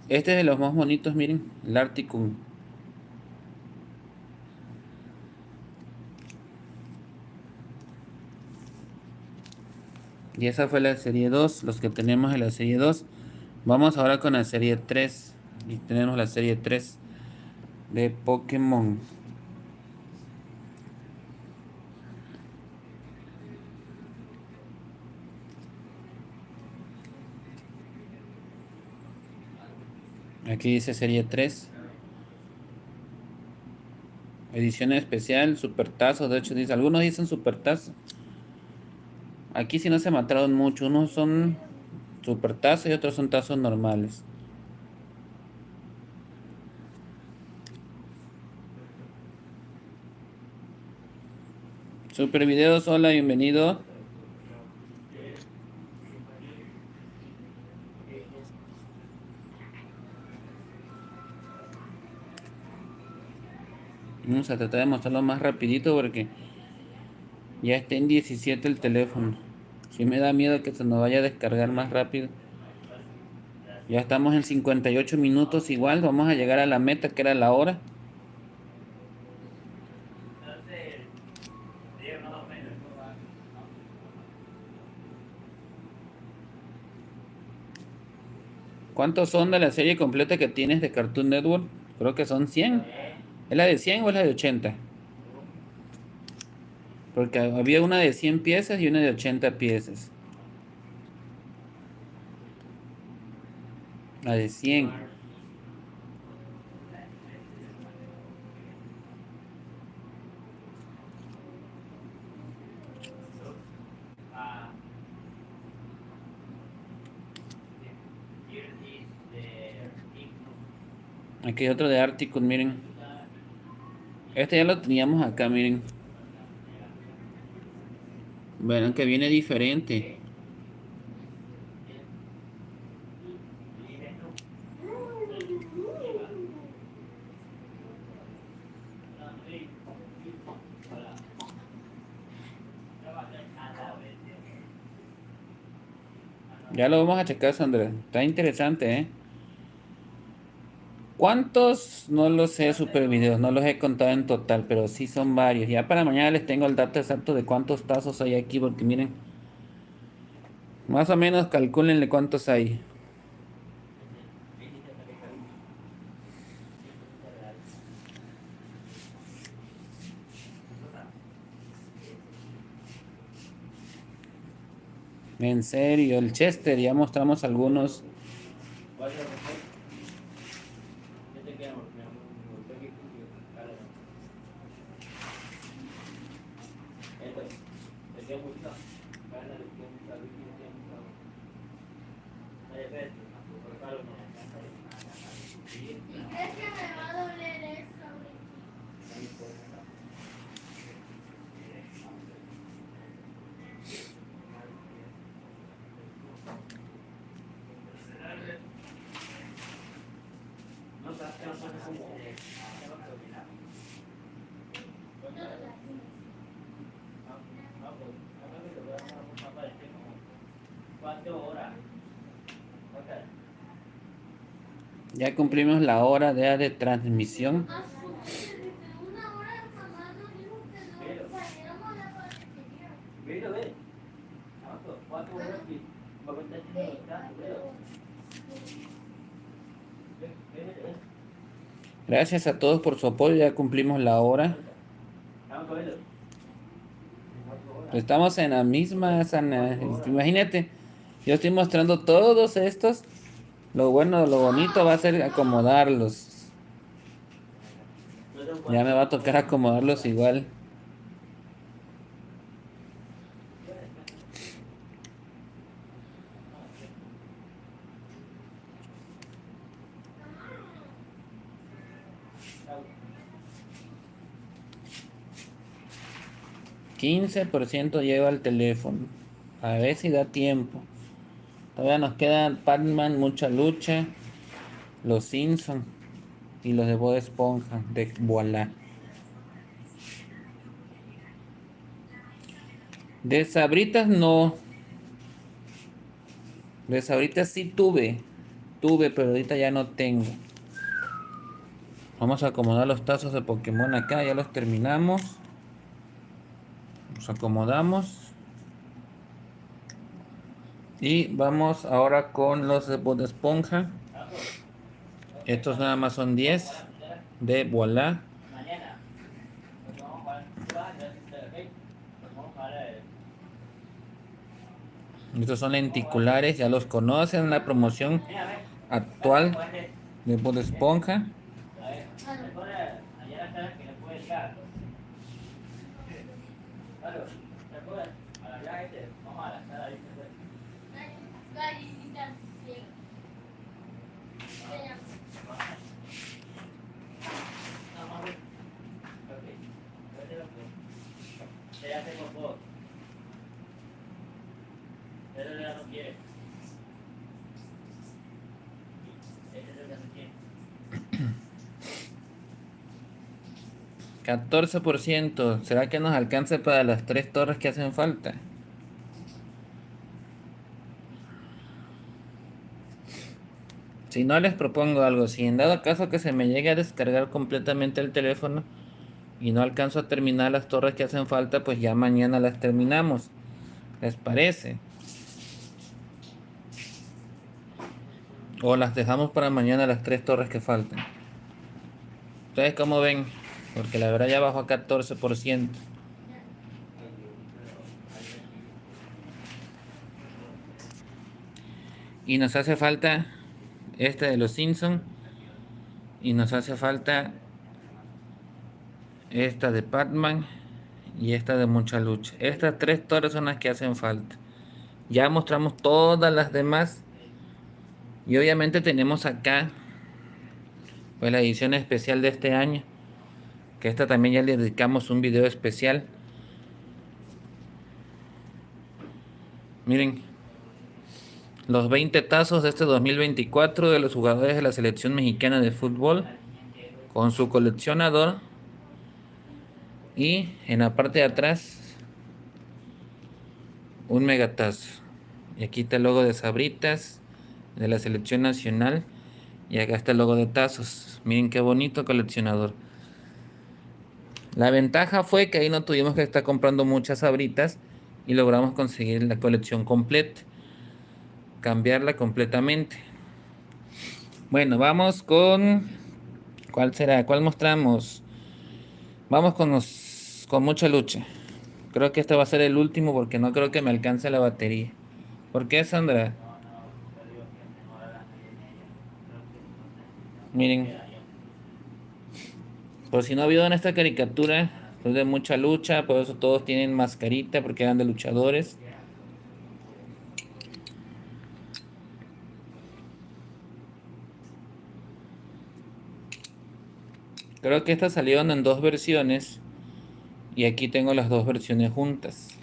Este es de los más bonitos, miren, el Articum. Y esa fue la serie 2, los que tenemos en la serie 2. Vamos ahora con la serie 3. Y tenemos la serie 3 de Pokémon. Aquí dice serie 3. Edición especial, supertazo. De hecho, dice, algunos dicen supertazo. Aquí sí no se mataron mucho. Unos son supertazos y otros son tazos normales. Super videos, hola, bienvenido. Vamos a tratar de mostrarlo más rapidito porque ya está en 17 el teléfono. Sí me da miedo que se nos vaya a descargar más rápido. Ya estamos en 58 minutos igual. Vamos a llegar a la meta que era la hora. ¿Cuántos son de la serie completa que tienes de Cartoon Network? Creo que son 100. ¿Es la de 100 o es la de 80? Porque había una de 100 piezas y una de 80 piezas. La de 100. Aquí hay otro de Articus, miren. Este ya lo teníamos acá, miren. Verán que viene diferente. Ya lo vamos a checar, Sandra. Está interesante, ¿eh? ¿Cuántos? No los sé, super videos. No los he contado en total, pero sí son varios. Ya para mañana les tengo el dato exacto de cuántos tazos hay aquí, porque miren, más o menos calcúlenle cuántos hay. En serio, el Chester, ya mostramos algunos. ¿Y crees que me va a doler eso? Ya cumplimos la hora de transmisión. Gracias a todos por su apoyo, ya cumplimos la hora. Estamos en la misma sana. Imagínate, yo estoy mostrando todos estos. Lo bueno, lo bonito va a ser acomodarlos. Ya me va a tocar acomodarlos igual. $15 lleva el teléfono. A ver si da tiempo. Todavía nos quedan Pac-Man, Mucha Lucha, Los Simpson y los de Bob Esponja de Voilà. De Sabritas no. De Sabritas sí tuve, pero ahorita ya no tengo. Vamos a acomodar los tazos de Pokémon acá, ya los terminamos. Los acomodamos. Y vamos ahora con los de Bob Esponja. Estos nada más son 10 de Voilà. Estos son lenticulares, ya los conocen, la promoción actual de Bob Esponja. $14. ¿Será que nos alcance para las 3 torres que hacen falta? Si no, les propongo algo. Si en dado caso que se me llegue a descargar completamente el teléfono y no alcanzo a terminar las torres que hacen falta, pues ya mañana las terminamos. ¿Les parece? O las dejamos para mañana las 3 torres que faltan. ¿Ustedes cómo ven? Porque la verdad ya bajó a 14%. Y nos hace falta esta de los Simpsons. Y nos hace falta esta de Batman. Y esta de Mucha Lucha. Estas 3 torres son las que hacen falta. Ya mostramos todas las demás. Y obviamente tenemos acá pues la edición especial de este año. Que esta también ya le dedicamos un video especial. Miren. Los 20 tazos de este 2024 de los jugadores de la selección mexicana de fútbol. Con su coleccionador. Y en la parte de atrás un megatazo. Y aquí está el logo de Sabritas, de la selección nacional. Y acá está el logo de tazos. Miren qué bonito coleccionador. La ventaja fue que ahí no tuvimos que estar comprando muchas Sabritas y logramos conseguir la colección completa. Cambiarla completamente. Bueno, vamos con... ¿Cuál será? ¿Cuál mostramos? Vamos con Mucha Lucha. Creo que este va a ser el último porque no creo que me alcance la batería. ¿Por qué, Sandra? Miren. Por si no vieron esta caricatura, es de Mucha Lucha, por eso todos tienen mascarita porque eran de luchadores. Creo que estas salieron en 2 versiones y aquí tengo las 2 versiones juntas.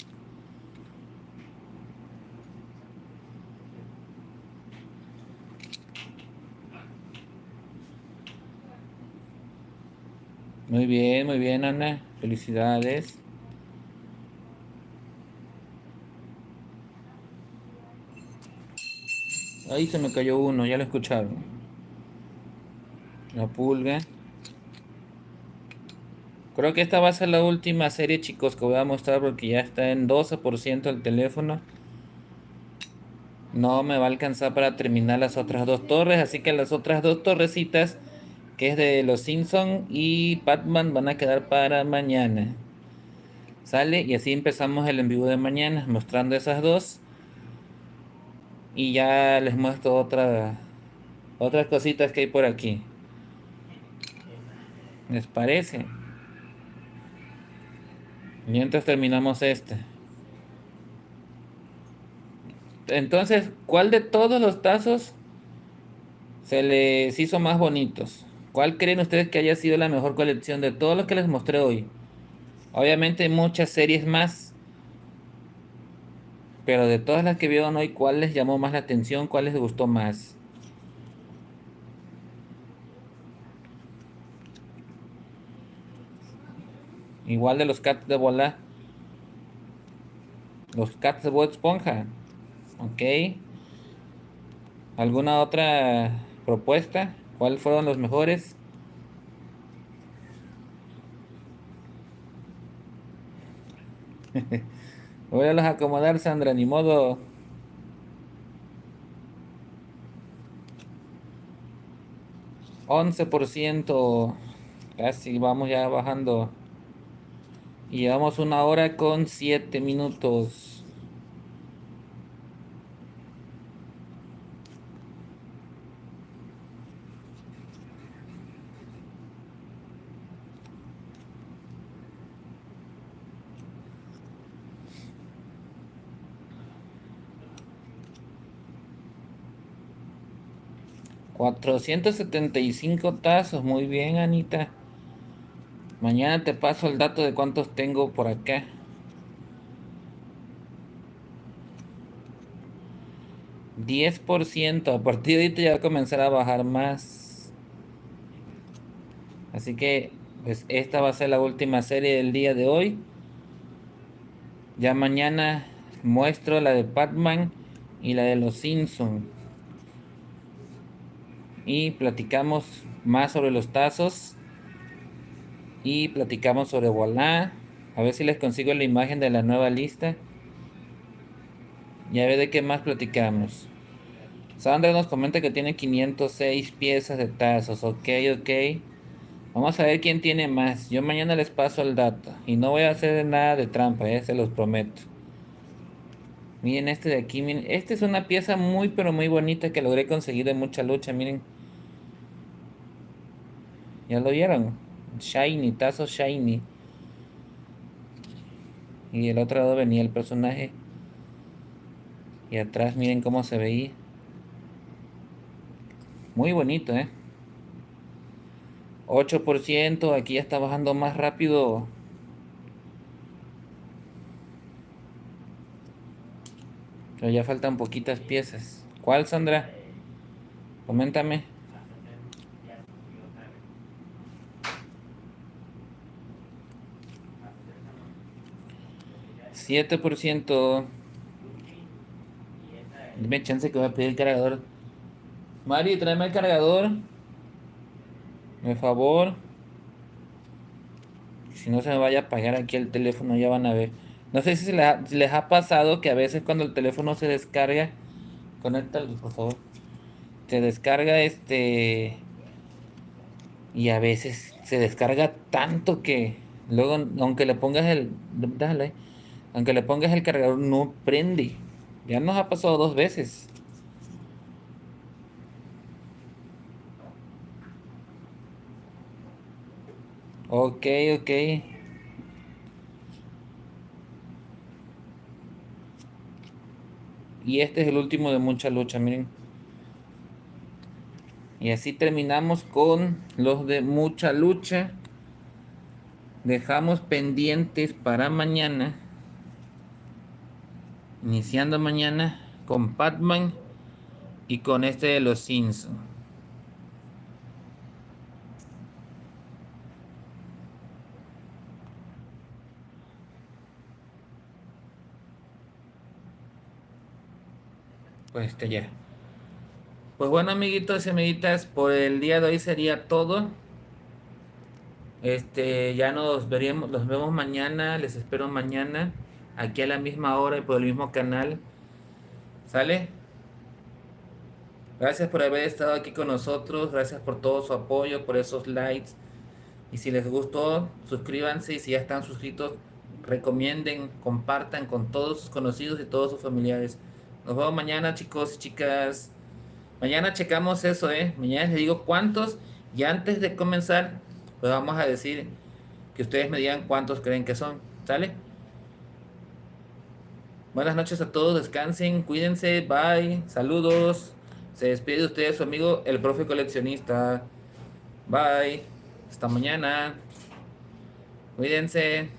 muy bien, Ana. Felicidades. Ahí se me cayó uno, ya lo escucharon. La pulga. Creo que esta va a ser la última serie, chicos, que voy a mostrar porque ya está en 12% el teléfono. No me va a alcanzar para terminar las otras dos torres, así que las otras dos torrecitas, que es de los Simpson y Batman, van a quedar para mañana. Sale, y así empezamos el en vivo de mañana, mostrando esas dos. Y ya les muestro otras cositas que hay por aquí. ¿Les parece? Mientras terminamos este. Entonces, ¿cuál de todos los tazos se les hizo más bonitos? ¿Cuál creen ustedes que haya sido la mejor colección de todos los que les mostré hoy? Obviamente hay muchas series más, pero de todas las que vieron hoy, ¿cuál les llamó más la atención? ¿Cuál les gustó más? Igual de los cats de bola, los cats de Bob Esponja. ¿Ok? ¿Alguna otra propuesta? ¿Cuáles fueron los mejores? Voy a los acomodar, Sandra, ni modo. 11%. Casi vamos ya bajando. Y llevamos 1 hora con 7 minutos. $475. Muy bien, Anita. Mañana te paso el dato de cuántos tengo por acá. 10%. A partir de ahorita ya va a comenzar a bajar más. Así que, pues esta va a ser la última serie del día de hoy. Ya mañana muestro la de Batman y la de los Simpsons. Y platicamos más sobre los tazos. Y platicamos sobre Voilà. A ver si les consigo la imagen de la nueva lista. Y a ver de qué más platicamos. Sandra nos comenta que tiene 506 piezas de tazos. Ok, ok. Vamos a ver quién tiene más. Yo mañana les paso el dato. Y no voy a hacer nada de trampa, se los prometo. Miren este de aquí, miren. Esta es una pieza muy pero muy bonita que logré conseguir de mucha lucha, miren. ¿Ya lo vieron? Shiny, tazo shiny. Y del otro lado venía el personaje. Y atrás miren cómo se veía. Muy bonito, 8%, aquí ya está bajando más rápido. Pero ya faltan poquitas piezas. ¿Cuál, Sandra? Coméntame. 7%. Dime chance que voy a pedir el cargador. Mari, tráeme el cargador. Por favor. Si no se me vaya a apagar aquí el teléfono, ya van a ver. No sé si les ha pasado que a veces cuando el teléfono se descarga. Conéctalo, por favor. Se descarga y a veces se descarga tanto que luego, aunque le pongas dale, aunque le pongas el cargador, no prende. Ya nos ha pasado 2 veces. Ok, ok. Y este es el último de mucha lucha, miren. Y así terminamos con los de mucha lucha. Dejamos pendientes para mañana. Iniciando mañana con Batman y con este de los Simpsons. pues ya. Pues bueno, amiguitos y amiguitas, por el día de hoy sería todo. Ya nos veríamos, los vemos mañana, les espero mañana, aquí a la misma hora y por el mismo canal. ¿Sale? Gracias por haber estado aquí con nosotros, gracias por todo su apoyo, por esos likes. Y si les gustó, suscríbanse y si ya están suscritos, recomienden, compartan con todos sus conocidos y todos sus familiares. Nos vemos mañana, chicos y chicas. Mañana checamos eso, ¿eh? Mañana les digo cuántos y antes de comenzar, pues vamos a decir que ustedes me digan cuántos creen que son. ¿Sale? Buenas noches a todos, descansen, cuídense, bye, saludos. Se despide de ustedes su amigo, el profe coleccionista. Bye, hasta mañana. Cuídense.